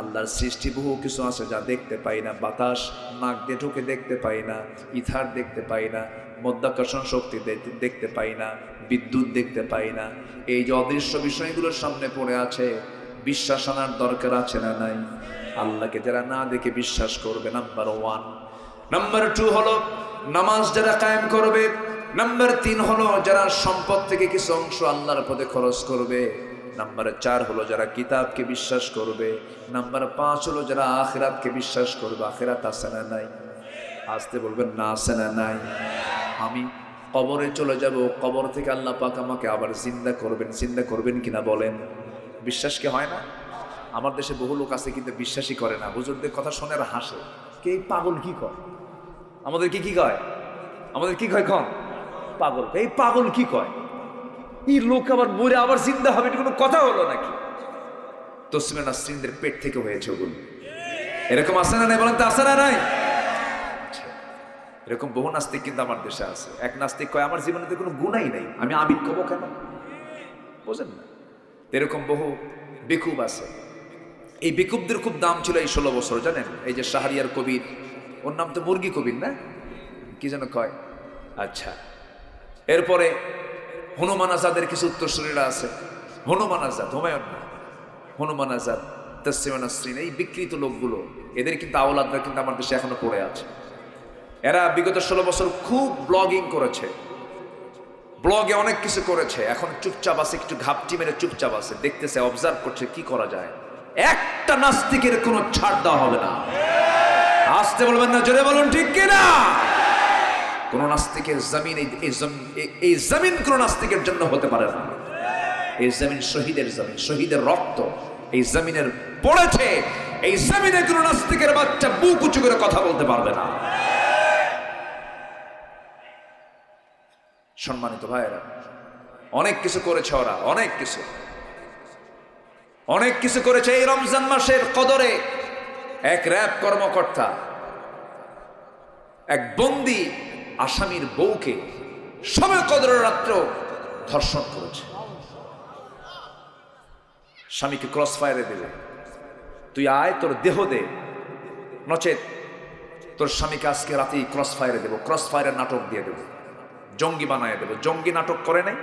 S1: আল্লাহর সৃষ্টি বহু কিছু আছে যা দেখতে পাই না। বাতাস নাক দিয়ে ঢুকে দেখতে পাই না, ইথার দেখতে পাই না, মধ্যাকর্ষণ শক্তি দেখতে পাই না, বিদ্যুৎ দেখতে পাই না। এই যে অদৃশ্য বিষয়গুলোর সামনে পড়ে আছে, বিশ্বাস আনার দরকার আছে না নাই? আল্লাহকে যারা না দেখে বিশ্বাস করবে, নাম্বার 1। নাম্বার 2 হলো নামাজ যারা কায়েম করবে। নাম্বার 3 হলো যারা সম্পদ থেকে কিছু অংশ আল্লাহর পথে খরচ করবে। নাম্বার 4 হলো যারা কিতাবকে বিশ্বাস করবে। নাম্বার 5 হলো যারা আখিরাতকে বিশ্বাস করবে। আখিরাত আছে না নাই? আসতে বলবেন না, আছে না নাই? আমি কবরে চলে যাব, কবর থেকে আল্লাহ পাক আমাকে আবার জিন্দা করবেন। জিন্দা করবেন কিনা বলেন? বিশ্বাস কি হয় না? আমার দেশে বহু লোক আছে কিন্তু বিশ্বাসই করে না। হুজুরদের কথা শুনে আর হাসে, কে পাগল কি কয়? আমাদের কি কয়? আমাদের কি কয়? খন পাগল। এই পাগল কি কয়? এই লোক আবার মরে আবার জিন্দা হবে, এটা কোনো কথা হলো নাকি? তসলিমা নাসরিনদের পেট থেকে হয়েছে ওগুলো। এরকম আছে না নাই বলেন তো? আছে না নাই? এরকম বহু নাস্তিক কিন্তু আমার দেশে আছে। এক নাস্তিক কয়, আমার জীবনে তো কোনো গুণাই নাই, আমি আমিন কব কেন? বোঝেন না? এরকম বহু বেকুব আছে। এই বেকুবদের খুব দাম ছিল এই 16 বছর, জানেন? এই যে শাহরিয়ার কবির ওর নাম তো মুরগি কবির না, কি যেন কয়। আচ্ছা, এরপরে হনুমান আজাদের কিছু উত্তরসূরিরা আছে। হনুমান আজাদ, হুমায়ুন না, হনুমান আজাদ, তসলিমা নাসরিন, এই বিকৃত লোকগুলো, এদের কিন্তু আওলাদরা কিন্তু আমার দেশে এখনো পড়ে আছে। এরা বিগত 16 বছর খুব ব্লগিং করেছে, ব্লগে অনেক কিছু করেছে। এখন চুপচাপ আছে, একটু ঘাপটি মেরে চুপচাপ আছে, দেখতেছে, অবজার্ভ করছে কি করা যায়। একটা নাস্তিকের কোনো ছাড় দেওয়া হবে না। আসতে বলবেন না, জোরে বলুন ঠিক কিনা। কোন নাস্তিকের জমিন, এই জমিন কোন নাস্তিকের জন্য হতে পারে না। এই জমিন শহীদের জমিন, শহীদের রক্ত এই জমিনের পড়েছে। এই জমিনে কোন নাস্তিকের বাচ্চা বুক উঁচু করে কথা বলতে পারবে না। সম্মানিত ভাইয়েরা, অনেক কিছু করেছে ওরা, অনেক কিছু করেছে। এই রমজান মাসের কদরে এক র‍্যাব কর্মকর্তা এক বন্দী আসামির বউকে সবে কদরের রাত্র ধর্ষণ করেছে। স্বামীকে ক্রস ফায়ারে দেবে, তুই আয়, তোর দেহ দে, নচেত তোর স্বামীকে আজকে রাতেই ক্রস ফায়ারে দেবো, ক্রস ফায়ারের নাটক দিয়ে দেবো, জঙ্গি বানায় দেবো। জঙ্গি নাটক করে নাই,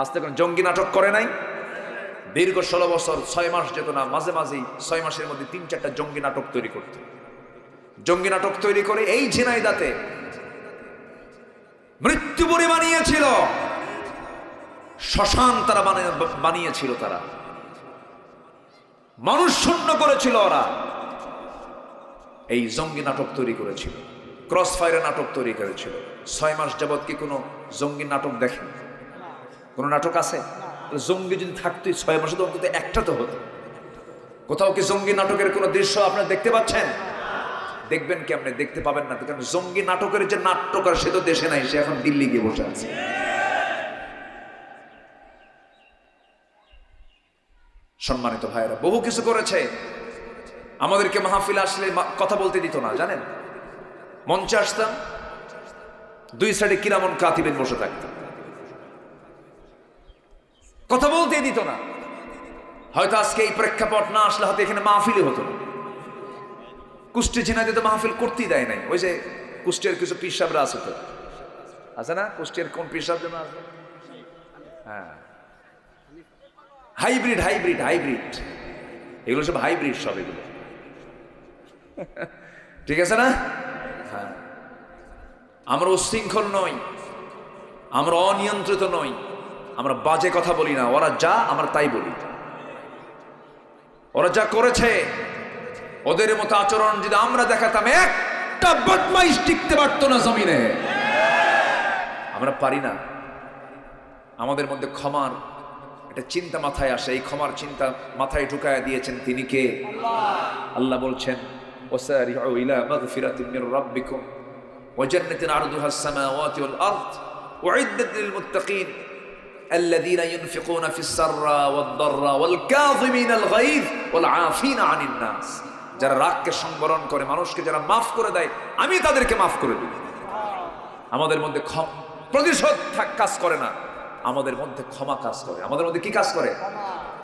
S1: আজকে কোন জঙ্গি নাটক করে নাই। দীর্ঘ 16 বছর 6 মাস যেত না, মাঝে মাঝেই 6 মাসের মধ্যে 3-4টা জঙ্গি নাটক তৈরি করত। জঙ্গি নাটক তৈরি করে এই ঝিনাইদাতে মৃত্যুপুরী বানিয়েছিল, শ্মশান তারা বানিয়েছিল, তারা মানুষ শূন্য করেছিল। ওরা এই জঙ্গি নাটক তৈরি করেছিল, ক্রস ফায়ারের নাটক তৈরি করেছিল। 6 মাস যাবৎ কি কোনো জঙ্গি নাটক দেখেন? কোন নাটক আছে? জঙ্গি যদি থাকতো 6 মাসে তো অন্তত একটা তো হতো। কোথাও কি জঙ্গি নাটকের কোনো দৃশ্য আপনারা দেখতে পাচ্ছেন? দেখবেন কি? আপনি দেখতে পাবেন না, কারণ জঙ্গি নাটকের যে নাট্যকার সে তো দেশে নাই, সে এখন দিল্লি গিয়ে বসে আছে। সম্মানিত ভাইয়েরা, বহু কিছু করেছে। আমাদেরকে মাহফিল আসলে কথা বলতে দিত না, জানেন? মঞ্চে আসতাম, 2 সাইডে কিরামন কাতিবেন বসে থাকতাম, কথা বলতে দিত না। হয়তো আজকে এই প্রেক্ষাপট না আসলে হয়তো এখানে মাহফিলই হতো না। কুষ্টি ঝিনাইদহে তো মাহফিল করতেই দেয় নাই। ওই যে কুষ্টিয়ার কিছু পীর সাহেবরা আছে, তো আছে না? কুষ্টিয়ার কোন পীর সাহেব যেন আছে? হ্যাঁ, হাইব্রিড, এগুলো সব হাইব্রিড, সব এগুলো ঠিক আছে না? হ্যাঁ, আমরা উচ্ছৃঙ্খল নই, আমরা অনিয়ন্ত্রিত নই, আমরা বাজে কথা বলি না। ওরা যা, আমরা তাই বলি। ওরা যা করেছে, ওদের মতো আচরণ যদি আমরা দেখাতাম, একটা বদমাইশ টিকতে পারতো না জমিনে। আমরা পারি না। আমাদের মধ্যে ক্ষমার একটা চিন্তা মাথায় আসে, এই ক্ষমার চিন্তা মাথায় ঢুকায় দিয়েছেন তিনি কে? আল্লাহ বলছেন, ওয়াসারিউ ইলা মাগফিরাতিন মির রাব্বিকুম ওয়া জান্নাতিন আরদুহাস সামাওয়াতি ওয়াল আরদ উইদ্দাত লিল মুত্তাকিন আল্লাযীনা ইউনফিকুনা ফিস সাররা ওয়াদ দাররা ওয়াল কাযিমিনাল গায়য ওয়াল আফিনা আনিন নাস। যারা রাগকে সংবরণ করে, মানুষকে যারা মাফ করে দেয়, আমি তাদেরকে মাফ করে দিই। আমাদের মধ্যে প্রতিশোধ কাজ করে না, আমাদের মধ্যে ক্ষমা কাজ করে। আমাদের মধ্যে কি কাজ করে?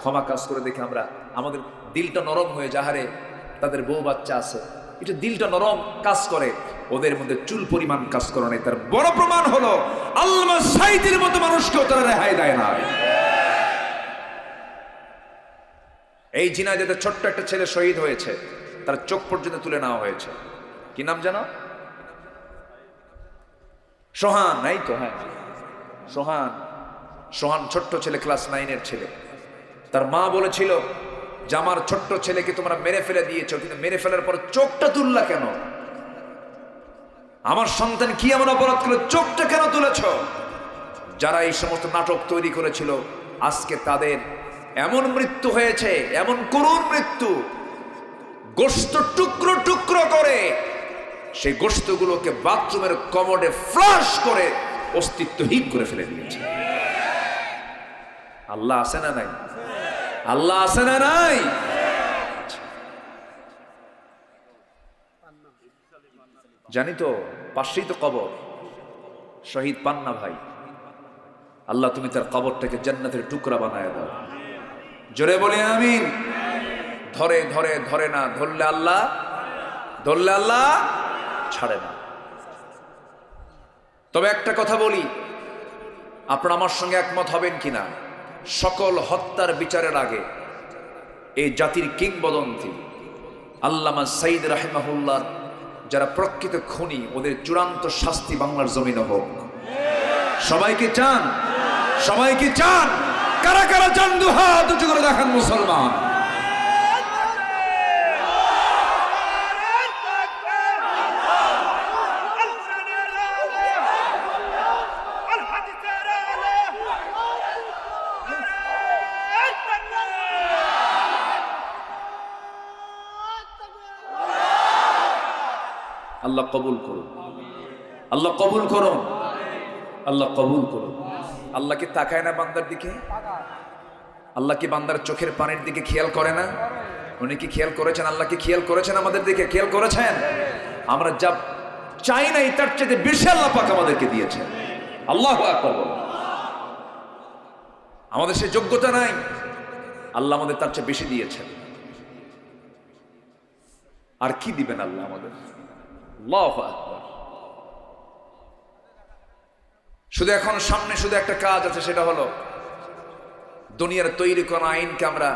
S1: ক্ষমা কাজ করে। দেখে আমরা, আমাদের দিলটা নরম হয়ে যাহারে তাদের বউ বাচ্চা আছে, এটা দিলটা নরম কাজ করে। ওদের মধ্যে চুল পরিমাণ কাজ করে নাই। তার বড় প্রমাণ হলো আল্লামা সাঈদীর মতো মানুষকেও তারা রেহাই দেয় না। এই ঝিনাইদহে ছোট্ট একটা ছেলে শহীদ হয়েছে, তার চোখ পর্যন্ত তুলে নেওয়া হয়েছে। কি নাম জানো? সোহান, নাই তো? হ্যাঁ, সোহান ছোট্ট ছেলে, ক্লাস 9-এর ছেলে। তার মা বলেছিল যে আমার ছোট্ট ছেলেকে তোমরা মেরে ফেলে দিয়েছো, কিন্তু মেরে ফেলার পর চোখটা তুললা কেন? আমার সন্তান কি এমন অপরাধ করলো, চোখটা কেন তুলেছ? যারা এই সমস্ত নাটক তৈরি করেছিল, আজকে তাদের এমন মৃত্যু হয়েছে, এমন করুণ মৃত্যু, গোশত টুকরো টুকরো করে সেই গোশতগুলোকে বাথরুমের কমোডে ফ্লাশ করে অস্তিত্বহীন করে ফেলে দিয়েছে। আল্লাহ আছে না নাই? আল্লাহ আছে না নাই? জানি তো, পাশেই তো কবর। শহীদ পান্না ভাই, আল্লাহ তুমি তার কবরটাকে জান্নাতের টুকরা বানায় দাও। জোরে বলি আমিন। ধরে না, ধরলে আল্লাহ, ছাড়ে না। তবে একটা কথা বলি, আপনারা আমার সঙ্গে একমত হবেন কিনা, সকল হত্যার বিচারের আগে এই জাতির কিংবদন্তি আল্লামা সাইদ রাহিমাহুল্লাহ যারা প্রকৃত খুনি, ওদের চূড়ান্ত শাস্তি বাংলার জমিনে হোক। সবাই কি চান? সবাই কি চান? কারা কারা চান? দুহাত উঁচু করে দেখান মুসলমান। আল্লাহ কবুল করুন, আল্লাহ কবুল করুন, আল্লাহ কবুল করুন। আল্লাহ কি তাকায় না বান্দার দিকে? আল্লাহ কি বান্দার চোখের পানির দিকে খেয়াল করে না? উনি কি খেয়াল করেছেন? আল্লাহ কি খেয়াল করেছেন আমাদের দিকে? খেয়াল করেছেন। আমরা যা চাই না তার চেয়ে বেশি আল্লাহ পাক আমাদেরকে দিয়েছেন। আল্লাহু আকবার বলুন। আমাদের সে যোগ্যতা নাই, আল্লাহ আমাদের তার চেয়ে বেশি দিয়েছেন। আর কি দিবেন আল্লাহ আমাদের? আল্লাহু আকবার। শুধু এখন সামনে শুধু একটা কাজ আছে, সেটা হলো দুনিয়ার তৈরি করা আইনকে আমরা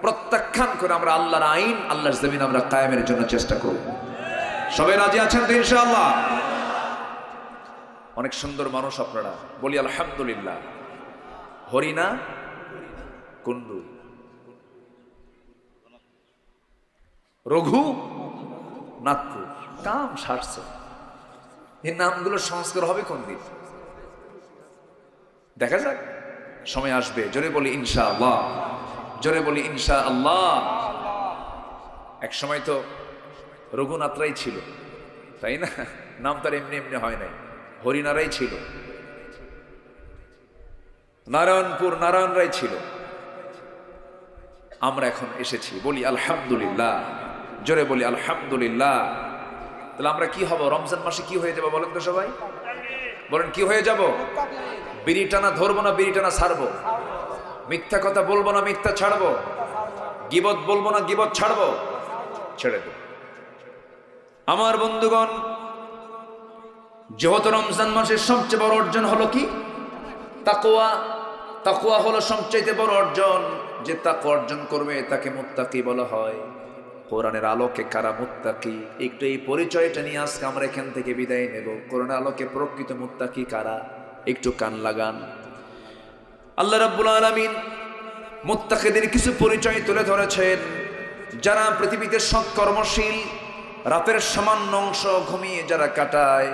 S1: প্রত্যাখ্যান করে আমরা আল্লাহর আইন, আল্লাহর জমিন আমরা কায়েমের জন্য চেষ্টা করব। সবাই রাজি আছেন তো ইনশাআল্লাহ? অনেক সুন্দর মানুষ আপনারা, বলি আলহামদুলিল্লাহ। হরিণা কুন্ডু, রঘু নাগপুর, কাম সারছে। এই নামগুলোর সংস্কার হবে কোন দিন? দেখা যাক, সময় আসবে। জোরে বলি ইনশাআল্লাহ, জোরে বলি ইনশাআল্লাহ। এক সময় তো রঘুনাথরাই ছিল, তাই না? নাম তার এমনি এমনি হয় নাই, হরিনারাই ছিল, নারায়ণপুর নারায়ণরাই ছিল। আমরা এখন এসেছি, বলি আলহামদুলিল্লাহ, জোরে বলি আলহামদুলিল্লাহ। তাহলে আমরা কি হব? রমজান মাসে কি হয়ে যাব বলেন তো সবাই? বলেন কি হয়ে যাব? বিড়ি টানা ধরবো না বিড়ি টানা ছাড়বো? মিথ্যা কথা বলবো না মিথ্যা ছাড়বো? গীবত বলবো না গীবত ছাড়বো? ছেড়ে দেব। আমার বন্ধুগণ, যেহেতু রমজান মাসের সবচেয়ে বড় অর্জন হলো কি? তাকওয়া। তাকওয়া হলো সবচেয়ে বড় অর্জন। যে তাকওয়া অর্জন করবে তাকে মুত্তাকি বলা হয়। কোরআনের আলোকে কারা মুত্তাকি, একটু এই পরিচয়টা নিয়ে আজকে আমরা এখান থেকে বিদায় নেব। কোরআনের আলোকে প্রকৃত মুত্তাকি কারা, একটু কান লাগান। আল্লাহ রাব্বুল আলামিন মুত্তাকিদের কিছু পরিচয় তুলে ধরেছেন। যারা পৃথিবীতে সৎকর্মশীল, রাতের সামান্য অংশ ঘুমিয়ে যারা কাটায়,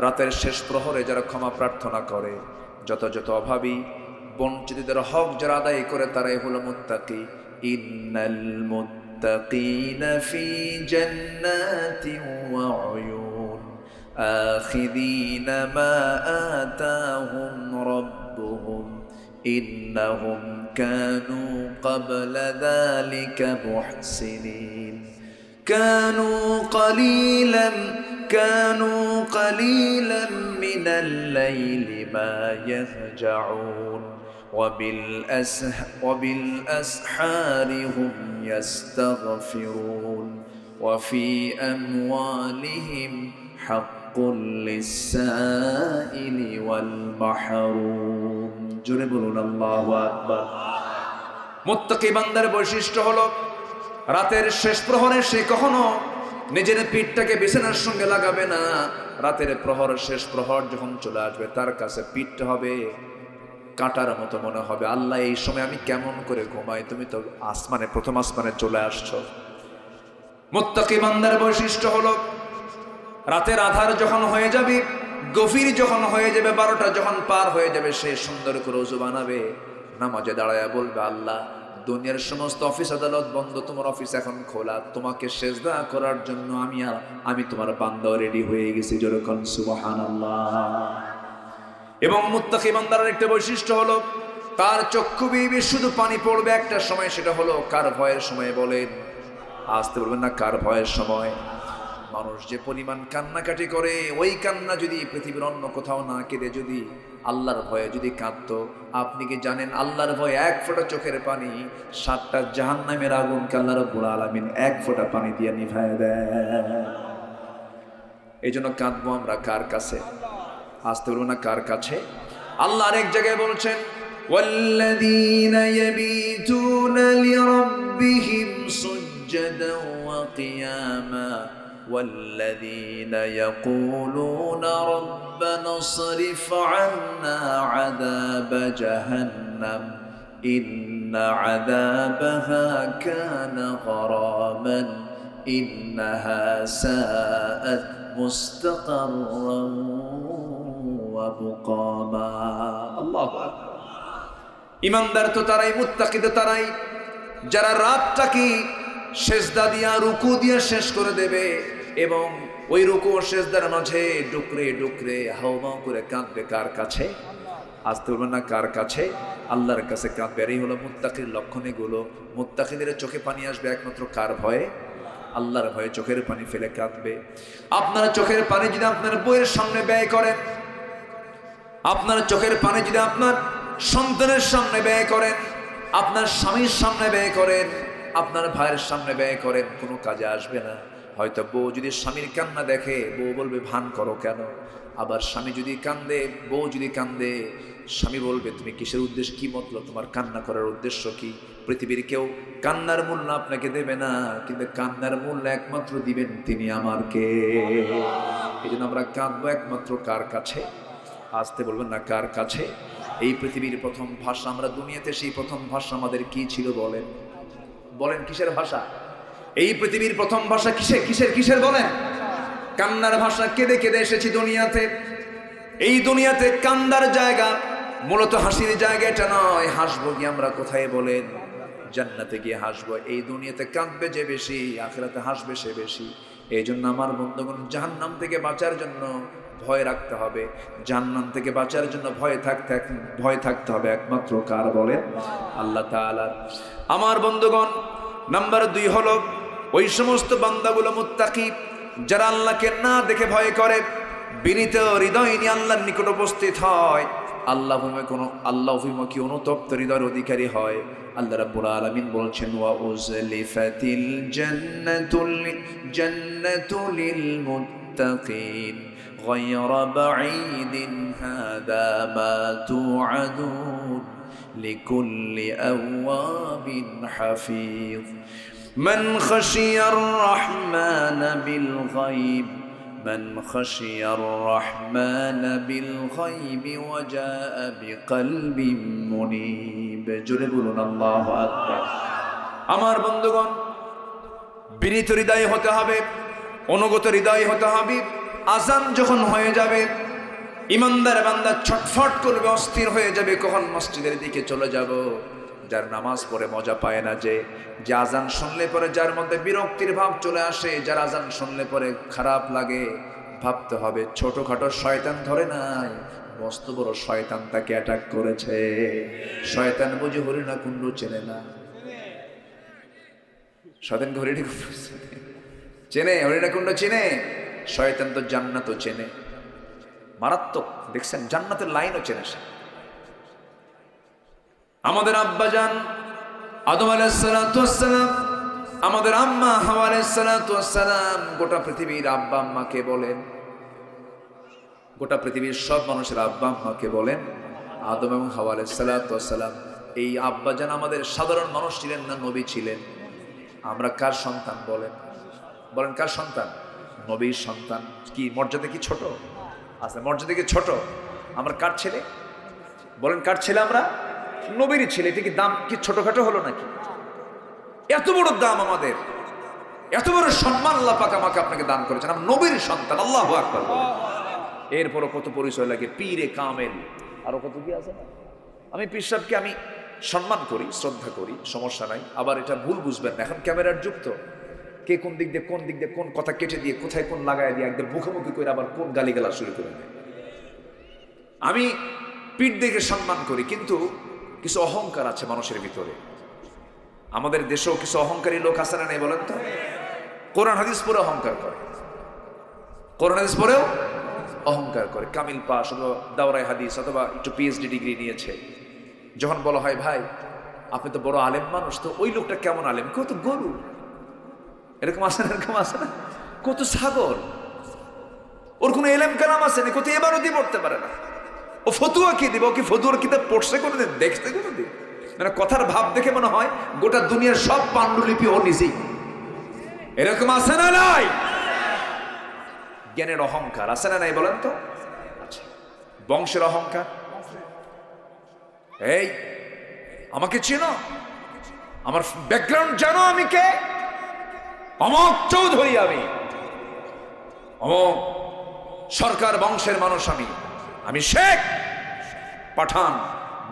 S1: রাতের শেষ প্রহরে যারা ক্ষমা প্রার্থনা করে, যত যত অভাবী বঞ্চিতদের হক যারা আদায় করে, তারাই হলো মুত্তাকি। ইন্নাল মুত্তাকিনা ফি জান্নাতিন ওয়া উয়ুন আখিযিনা মা আতাহুম রাব্বুহুম ইন্নাহুম কানু ক্বাবলা যালিকা মুহসিনিন كانوا قليلا من الليل ما يهجعون وبالأسحار هم يستغفرون وفي أموالهم حق للسائل والمحروم جربون الله أكبر মুত্তাকি বান্দার বৈশিষ্ট্য হলো রাতের শেষ প্রহরে সে কখনো নিজের পিঠটাকে বিছানার সঙ্গে লাগাবে না। রাতের প্রহর, শেষ প্রহর যখন চলে আসবে, তার কাছে পিঠটা হবে কাঁটার মতো মনে হবে। আল্লাহ, এই সময় আমি কেমন করে ঘুমাই? তুমি তো আসমানে, প্রথম আসমানে চলে আসছো। মুত্তাকি বান্দার বৈশিষ্ট্য হলো রাতের আধার যখন হয়ে যাবে, গভীর যখন হয়ে যাবে, 12টা যখন পার হয়ে যাবে, সে সুন্দর করে ওযু বানাবে, নামাজে দাঁড়ায় বলবে, আল্লাহ, দুনিয়ার সমস্ত অফিস আদালত বন্ধ, তোমার অফিস এখন খোলা, তোমাকে সেজদা করার জন্য আমি তোমার বান্দা রেডি হয়ে গেছি। যেরকম সুবহানাল্লাহ। এবং মুত্তাকি বান্দার একটা বৈশিষ্ট্য হলো তার চক্ষু বেয়ে শুধু পানি পড়বে একটা সময়, সেটা হলো কার ভয়ের সময়? বলেন, আসতে বলবেন না, কার ভয়ের সময়? মানুষ যে পরিমাণ কান্নাকাটি করে, ওই কান্না যদি পৃথিবীর অন্য কোথাও না কেঁদে যদি আল্লাহর ভয়ে যদি কাঁদতো, আপনি কি জানেন আল্লাহর ভয়ে এক ফোঁটা চোখের পানি 7টা জাহান্নামের আগুনকে আল্লাহ রাব্বুল আলামিন এক ফোঁটা পানি দিয়ে নিভায় দেয়। এই জন্য কাঁদবো আমরা কার কাছে? আসতে বলবো না কার কাছে? আল্লাহ আরেক জায়গায় বলছেন, ওয়াল্লাযীনা ইয়াবীতুনা লিরাব্বিহিম সুজদান ওয়া কিয়ামা والذين يقولون ربنا اصرف عنا عذاب جهنم إن عذابها كان غراما إنها ساءت مستقرا ومقاما الله أكبر ইমানদার তো তারাই, মুত্তাকি তো তারাই যারা রাতটাকে সেজদা দিয়া রুকু দিয়ে শেষ করে দেবে এবং ওই রুকু ও সেজদার মাঝে ডুকরে ডুকরে হাওমাও করে কাঁদবে কার কাছে? আসতে বলবেন না কার কাছে? আল্লাহর কাছে কাঁদবে। আর এই হলো মুত্তাকির লক্ষণ। এগুলো মুত্তাকিদের চোখে পানি আসবে একমাত্র কার ভয়ে? আল্লাহর ভয়ে চোখের পানি ফেলে কাঁদবে। আপনারা চোখের পানি যদি আপনার বইয়ের সামনে ব্যয় করেন, আপনার চোখের পানি যদি আপনার সন্তানের সামনে ব্যয় করেন, আপনার স্বামীর সামনে ব্যয় করেন, আপনার ভাইয়ের সামনে ব্যয় করেন, কোনো কাজে আসবে না। হয়তো বউ যদি স্বামীর কান্না দেখে, বউ বলবে ভান করো কেন? আবার স্বামী যদি কান্দে, বউ যদি কান্দে, স্বামী বলবে তুমি কিসের উদ্দেশ্য, কি মতলব, তোমার কান্না করার উদ্দেশ্য কি? পৃথিবীর কেউ কান্নার মূল্য আপনাকে দেবে না, কিন্তু কান্নার মূল্য একমাত্র দিবেন তিনি আমার কে। এই জন্য আমরা কাঁদবো একমাত্র কার কাছে? আসতে বলবেন না কার কাছে? এই পৃথিবীর প্রথম ভাষা, আমরা দুনিয়াতে সেই প্রথম ভাষা আমাদের কি ছিল বলেন? বলেন কিসের ভাষা? এই পৃথিবীর প্রথম ভাষা কিসের বলেন? কান্নার ভাষা। কেঁদে কেঁদে এসেছি দুনিয়াতে। এই দুনিয়াতে কান্দার জায়গা, মূলত হাসির জায়গা এটা নয়। হাসবো কি আমরা কোথায় বলেন? জান্নাতে গিয়ে হাসবো। এই দুনিয়াতে কাঁদবে যে বেশি, আখিরাতে হাসবে সে বেশি। এই জন্য আমার বন্ধুগণ, জাহান্নাম থেকে বাঁচার জন্য ভয় রাখতে হবে। জাহান্নাম থেকে বাঁচার জন্য ভয় থাকতে হবে একমাত্র কার বলেন? আল্লাহ তাআলা। আমার বন্ধুগণ, নাম্বার 2 হলো ওই সমস্ত বান্দাগুলো মুত্তাকি যারা আল্লাহকে না দেখে ভয় করে, বিনীত হৃদয় নিয়ে আল্লাহর নিকট উপস্থিত হয়, আল্লাহ অভিমুখী অনুতপ্ত হৃদয়ের অধিকারী হয়। আল্লাহ রাব্বুল আলামিন বলছেন, ওয়া উজলিফাতিল জান্নাতু লিল মুত্তাকিন গায়রা বাঈদিন হাযা মা তুআদুন লিকুল্লি আওয়াবিন হাফিজ মান খাশিয়ার রাহমান বিল গায়ব من خشي الرحمن بالغيب وجاء بقلب منيب জোরে বলুন আল্লাহু আকবার। আমার বন্ধুগণ, বিনীত হৃদয় হতে হবে, অনুগত হৃদয় হতে হবে। আজান যখন হয়ে যাবে, ইমানদার বান্দা ছটফট করবে, অস্থির হয়ে যাবে, কখন মসজিদের দিকে চলে যাব। যার নামাজ পড়ে মজা পায় না, যে আজান শুনলে পরে যার মধ্যে বিরক্তির ভাব চলে আসে, যার আজান শুনলে পরে খারাপ লাগে, ভাবতে হবে ছোটখাটো শয়তান ধরে নাই, মস্ত বড় শয়তান তাকে অ্যাটাক করেছে। শয়তান বুঝি হরিণাকুণ্ড চেনে না? শয়তানকে হরিণাকুণ্ড চেনে? হরিণাকুণ্ড চেনে? শয়তান তো জান্নাতও চেনে। মারাত্মক, দেখছেন, জান্নাতের লাইনও চেনে সে। আমাদের আব্বাজান আদম আলাইহিস সালাতু ওয়াস সালাম, আমাদের আম্মা হাওয়া আলাইহিস সালাতু ওয়াস সালাম, গোটা পৃথিবীর আব্বা আম্মাকে বলেন, গোটা পৃথিবীর সব মানুষের আব্বা আম্মাকে বলেন আদম এবং হাওয়া আলাইহিস সালাতু ওয়াস সালাম। এই আব্বাজান আমাদের সাধারণ মানুষ ছিলেন না, নবী ছিলেন। আমরা কার সন্তান বলেন? বলেন কার সন্তান? নবীর সন্তান। কি মর্যাদা কি ছোট? আচ্ছা, মর্যাদা কি ছোট? আমরা কার ছেলে? বলেন কার ছেলে? আমরা নবীর ছেলে। এটা কি দাম কি ছোটখাটো হলো নাকি? এত বড় দাম আমাদের, এত বড় সম্মান আল্লাহ পাক আমাকে আপনাকে দান করেছেন। আমি নবীর সন্তান। আল্লাহু আকবার। এরপরও কত পরিচয় লাগে, পীরে কামেল, আরো কত কি আছে না? আমি পীর সাহেবকে আমি সম্মান করি, শ্রদ্ধা করি, সমস্যা নাই। আবার এটা ভুল বুঝবেন না, এখন ক্যামেরার যুক্ত, কে কোন দিক দিয়ে কোন কথা কেটে দিয়ে কোথায় কোন লাগায় দিয়ে একদম মুখোমুখি করে আবার কোন গালিগালা শুরু করে দেয়। আমি পীর দেখে সম্মান করি, কিন্তু কিছু অহংকার আছে মানুষের ভিতরে। আমাদের দেশেও কিছু অহংকারী লোক আছে না নেই বলেন তো? কোরআন হাদিস পড়ে অহংকার করে, কোরআন হাদিস পড়েও অহংকার করে। কামিল পাস অথবা দাওরাই হাদিস অথবা একটু পিএইচডি ডিগ্রি নিয়েছে, যখন বলা হয় ভাই আপনি তো বড় আলেম মানুষ, তো ওই লোকটা কেমন আলেম? কত গরু, এরকম আছে না? এরকম আছে না? কত ছাগল, ওর কোনো এলেম কালাম আছে না, কোথায় এবারও দিয়ে পড়তে পারে না। ও ফতুয়া কি দিবে? ও কি ফতুয়ার কিতাব পড়ছে কোনোদিন, দেখছে কোনোদিন? মানে কথার ভাব দেখে মনে হয় গোটা দুনিয়ার সব পাণ্ডুলিপি ও নিজেই। এরকম আছে না নাই? জ্ঞানের অহংকার আছে না নাই বলেন তো? বংশের অহংকার। এই আমাকে চেনো, আমার ব্যাকগ্রাউন্ড জানো, আমি কে? অমক চৌধুরী, আমি অমক সরকার বংশের মানুষ, আমি শেখ, পাঠান,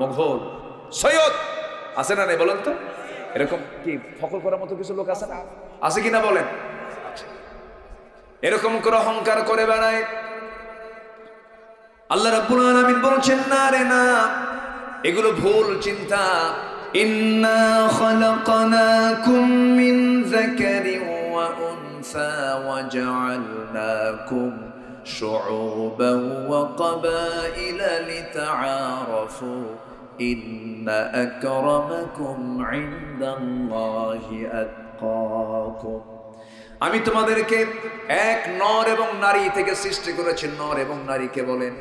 S1: মোঘল, সৈয়দ। আছে না নাই বলেন তো? এরকম কি ফখর করার মতো কিছু লোক আছে না? আছে কিনা বলেন? এরকম করে অহংকার করে বেড়ায়। আল্লাহ রাব্বুল আলামিন বলছেন, না রে না, এগুলো ভুল চিন্তা। ইন্না খালাকনাকুম মিন যাকারিন ওয়া উনসা ওয়া জাআলনাকুম শুউবান ওয়া ক্বাবাইলা লিতাআরাফু ইন্না আকরামাকুম ইনদাল্লাহি আতকাকুম। আমি তোমাদেরকে এক নর এবং নারী থেকে সৃষ্টি করেছি। নর এবং নারীকে বলেন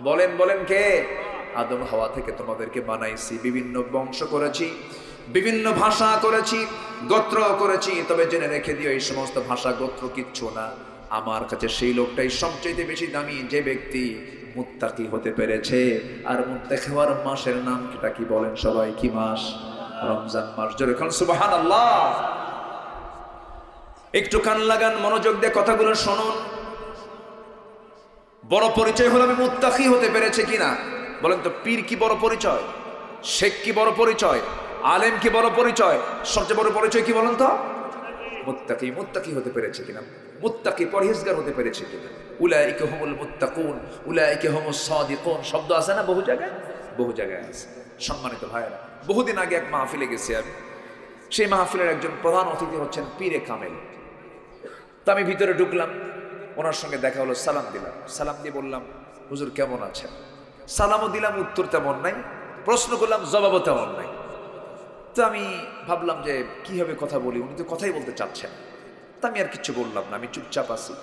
S1: বলেন বলেন কে? আদম হাওয়া থেকে তোমাদেরকে বানাইছি। বিভিন্ন বংশ করেছি, বিভিন্ন ভাষা করেছি, গোত্র করেছি। তবে জেনে রেখে দিও, এই সমস্ত ভাষা গোত্র কিচ্ছু না। আমার কাছে সেই লোকটাই সবচেয়ে বেশি দামি, যে ব্যক্তি মুত্তাকি হতে পেরেছে। আর মুত্তাকি হওয়ার মাসের নাম কি বলেন সবাই? কি মাস? রমজান মাস। জোরে বলেন সুবহানাল্লাহ। একটু কান লাগান, মনোযোগ দিয়ে কথাগুলো শুনুন। বড় পরিচয় হলো আমি মুত্তাকি হতে পেরেছে কিনা। বলেন তো, পীর কি বড় পরিচয়? শেখ কি বড় পরিচয়? আলেম কি বড় পরিচয়? সবচেয়ে বড় পরিচয় কি বলেন তো? মুত্তাকি। মুত্তাকি হতে পেরেছে কিনা, মুত্তাকি পরহেজগার হতে পেরেছে কিনা। উলাইকা হুমুল মুত্তাকুন, উলাইকা হুমুস সাদিকুন শব্দ আছে না বহু জায়গায়? বহু জায়গায় আছে। সম্মানিত ভাইরা, বহুদিন আগে এক মাহফিলে গেছি আমি। সেই মাহফিলের একজন প্রধান অতিথি হচ্ছেন পীরে কামেল। তো আমি ভিতরে ঢুকলাম, ওনার সঙ্গে দেখা হলো, সালাম দিলাম। সালাম দিয়ে বললাম, হুজুর কেমন আছেন? সালামও দিলাম, উত্তর তেমন নাই। প্রশ্ন করলাম, জবাবও তেমন নাই। তো আমি ভাবলাম যে কিভাবে কথা বলি, উনি তো কথাই বলতে চাচ্ছেন। তা আমি আর কিচ্ছু বললাম না, আমি চুপচাপ আছি।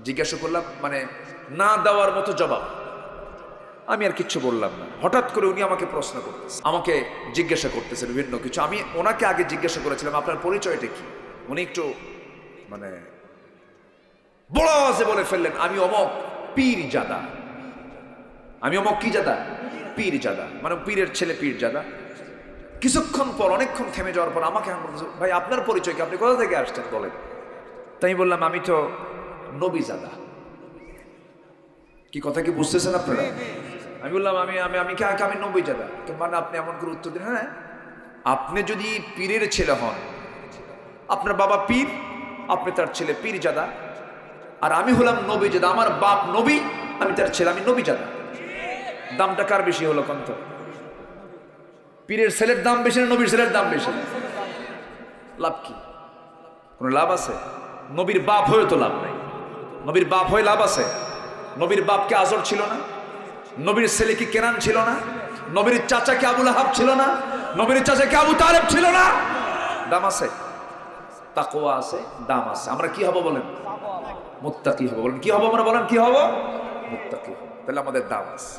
S1: জিজ্ঞাসা করলাম, মানে না দেওয়ার মতো জবাব। আমি আর কিচ্ছু বললাম না। হঠাৎ করে উনি আমাকে প্রশ্ন করতেছেন, আমাকে জিজ্ঞাসা করতেছেন বিভিন্ন কিছু। আমি ওনাকে আগে জিজ্ঞাসা করেছিলাম, আপনার পরিচয়টা কি? উনি একটু মানে বড় আওয়াজে বলে ফেললেন, আমি অমক পীর জাদা। আমি অমক কি জাদা? পীর জাদা, মানে পীরের ছেলে পীর জাদা। কিছুক্ষণ পর, অনেকক্ষণ থেমে যাওয়ার পর আমাকে ভাই আপনার পরিচয় কি, আপনি কোথা থেকে আসছেন বলেন? তাই বললাম, আমি তো নবী জাদা। কি কথা কি বুঝতেছেন আপনারা? আমি বললাম, আমি নবী জাদা। মানে আপনি এমন করে উত্তর দিন, হ্যাঁ আপনি যদি পীরের ছেলে হন, আপনার বাবা পীর, আপনি তার ছেলে পীর জাদা, আর আমি হলাম নবী জাদা, আমার বাপ নবী, আমি তার ছেলে, আমি নবী জাদা। দামটা কার বেশি হলো কন্ত? পীরের ছেলের দাম বেশি না নবীর ছেলের দাম বেশি? লাভ কি? কোনো লাভ আছে? নবীর বাপ হয়ে তো লাভ নাই। নবীর বাপ হয়ে লাভ আছে? নবীর বাপকে আজর ছিল না? নবীর ছেলে কি কেনান ছিল না? নবীর চাচা কি আবু লাহাব ছিল না? নবীর চাচা কি আবু তালেব ছিল না? দাম আছে, তাকওয়া আছে, দাম আছে। আমরা কি হব বলেন? মুত্তাকি হব। বলেন কি হব আমরা? বলেন কি হব? মুত্তাকি হব। তাহলে আমাদের দাম আছে।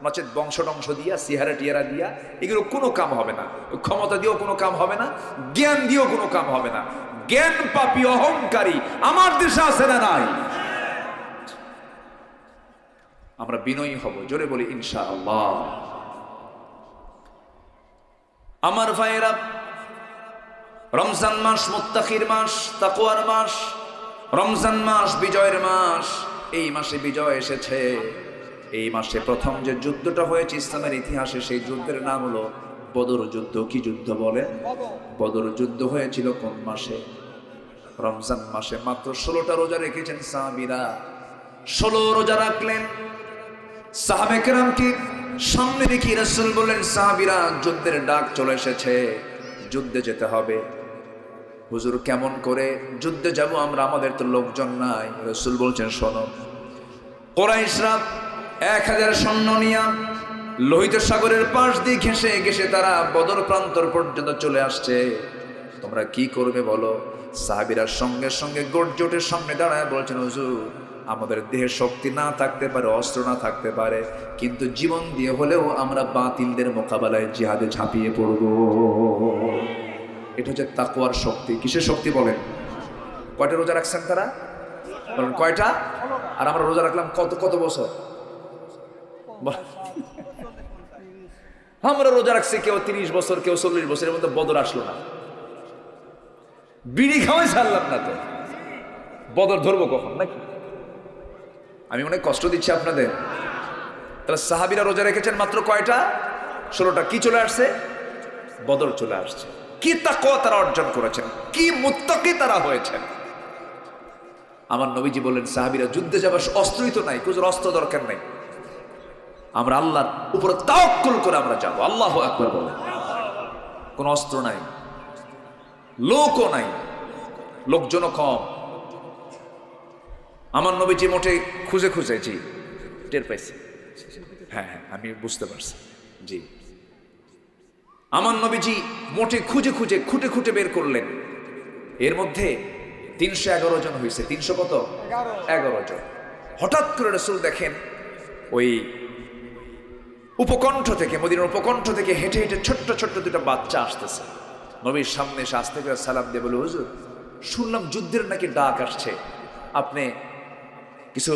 S1: নচেত বংশ টংশ দিয়া, সিহারা টিয়ারা দিয়া এগুলো কোনো কাম হবে না। ক্ষমতা দিয়েও কোনো কাম হবে না, জ্ঞান দিয়েও কোনো কাম হবে না। জ্ঞান পাপী অহংকারী আমার দেশে আছে না নাই? আমরা বিনয়ী হব, জোরে বলি ইনশাআল্লাহ। আমার ভাইয়েরা, রমজান মাস মুত্তাকির মাস, তাকওয়ার মাস। রমজান মাস বিজয়ের মাস। এই মাসে বিজয় এসেছে। এই মাসে প্রথম যে যুদ্ধটা হয়েছে ইসলামের ইতিহাসে, সেই যুদ্ধের নাম হলো বদর যুদ্ধ। কি যুদ্ধ বলে? বদর যুদ্ধ হয়েছিল কোন মাসে? রমজান মাসে। মাত্র 16টা রোজা রেখেছেন সাহাবীরা। 16 রোজা রাখলেন। সাহাবে কেরামকে সামনে রেখে রাসূল বললেন, সাহাবীরা যুদ্ধের ডাক চলে এসেছে, যুদ্ধে যেতে হবে। হুজুর কেমন করে যুদ্ধে যাব আমরা? আমাদের তো লোকজন নাই। রাসূল বলছেন, শোনো, কুরাইশরা 1000 সৈন্য নিয়ে লোহিত সাগরের পাশ দিয়ে ঘেঁষে ঘেঁষে তারা বদর প্রান্তর পর্যন্ত চলে আসছে। তোমরা কি করবে বলো? সাহাবীরা সঙ্গে সঙ্গে গর্জে উঠে সামনে দাঁড়ায় বলছেন, হুজুর আমাদের দেহে শক্তি না থাকতে পারে, অস্ত্র না থাকতে পারে, কিন্তু জীবন দিয়ে হলেও আমরা বাতিলদের মোকাবেলায় জিহাদে ঝাঁপিয়ে পড়ব। এটা হচ্ছে তাকওয়ার শক্তি। কিসের শক্তি বলেন? কয়টা রোজা রাখছেন তারা? বলেন কয়টা? আর আমরা রোজা রাখলাম কত কত বছর? আমরা রোজা রাখছি কেউ 30 বছর, কেউ 40 বছরের মধ্যে বদর আসলো না। বিড়ি খাওয়াই ছাড়লাম না, তো বদর ধরবো কখন নাকি? আমি অনেক কষ্ট দিচ্ছি আপনাদের। তাহলে সাহাবীরা রোজা রেখেছেন মাত্র কয়টা? 16টা। কি চলে আসছে? বদর চলে আসছে। কি তাকওয়া তারা অর্জন করেছেন, কি মুত্তাকি তারা হয়েছেন। আমার নবীজি বললেন সাহাবীরা যুদ্ধে যাবার অস্ত্রই তো নাই, কোন অস্ত্র দরকার নাই, আমরা আল্লাহর উপরে তাওয়াক্কুল করে আমরা যাবো। আল্লাহু আকবার বলেন। কোন অস্ত্র নাই, লোকও নাই, লোকজনও কম। আমার নবীজি মোটে খুঁজে খুঁজে, জি টের পাইছি, হ্যাঁ হ্যাঁ আমি বুঝতে পারছি, জি আমার নবীজি মোটে খুঁজে খুঁজে খুঁটে খুঁটে বের করলেন। এর মধ্যে 311 জন হয়েছে। 300 কত? 11 জন। হঠাৎ করে রাসূল দেখেন ওই উপকণ্ঠ থেকে, মদিনার উপকণ্ঠ থেকে হেঁটে হেঁটে ছোট্ট ছোট্ট দুটো বাচ্চা আসতেছে। নবীর সামনে এসে আস্তে করে সালাম দিয়ে বলে, হুজুর শুনলাম যুদ্ধের নাকি ডাক আসছে, আপনি কিছু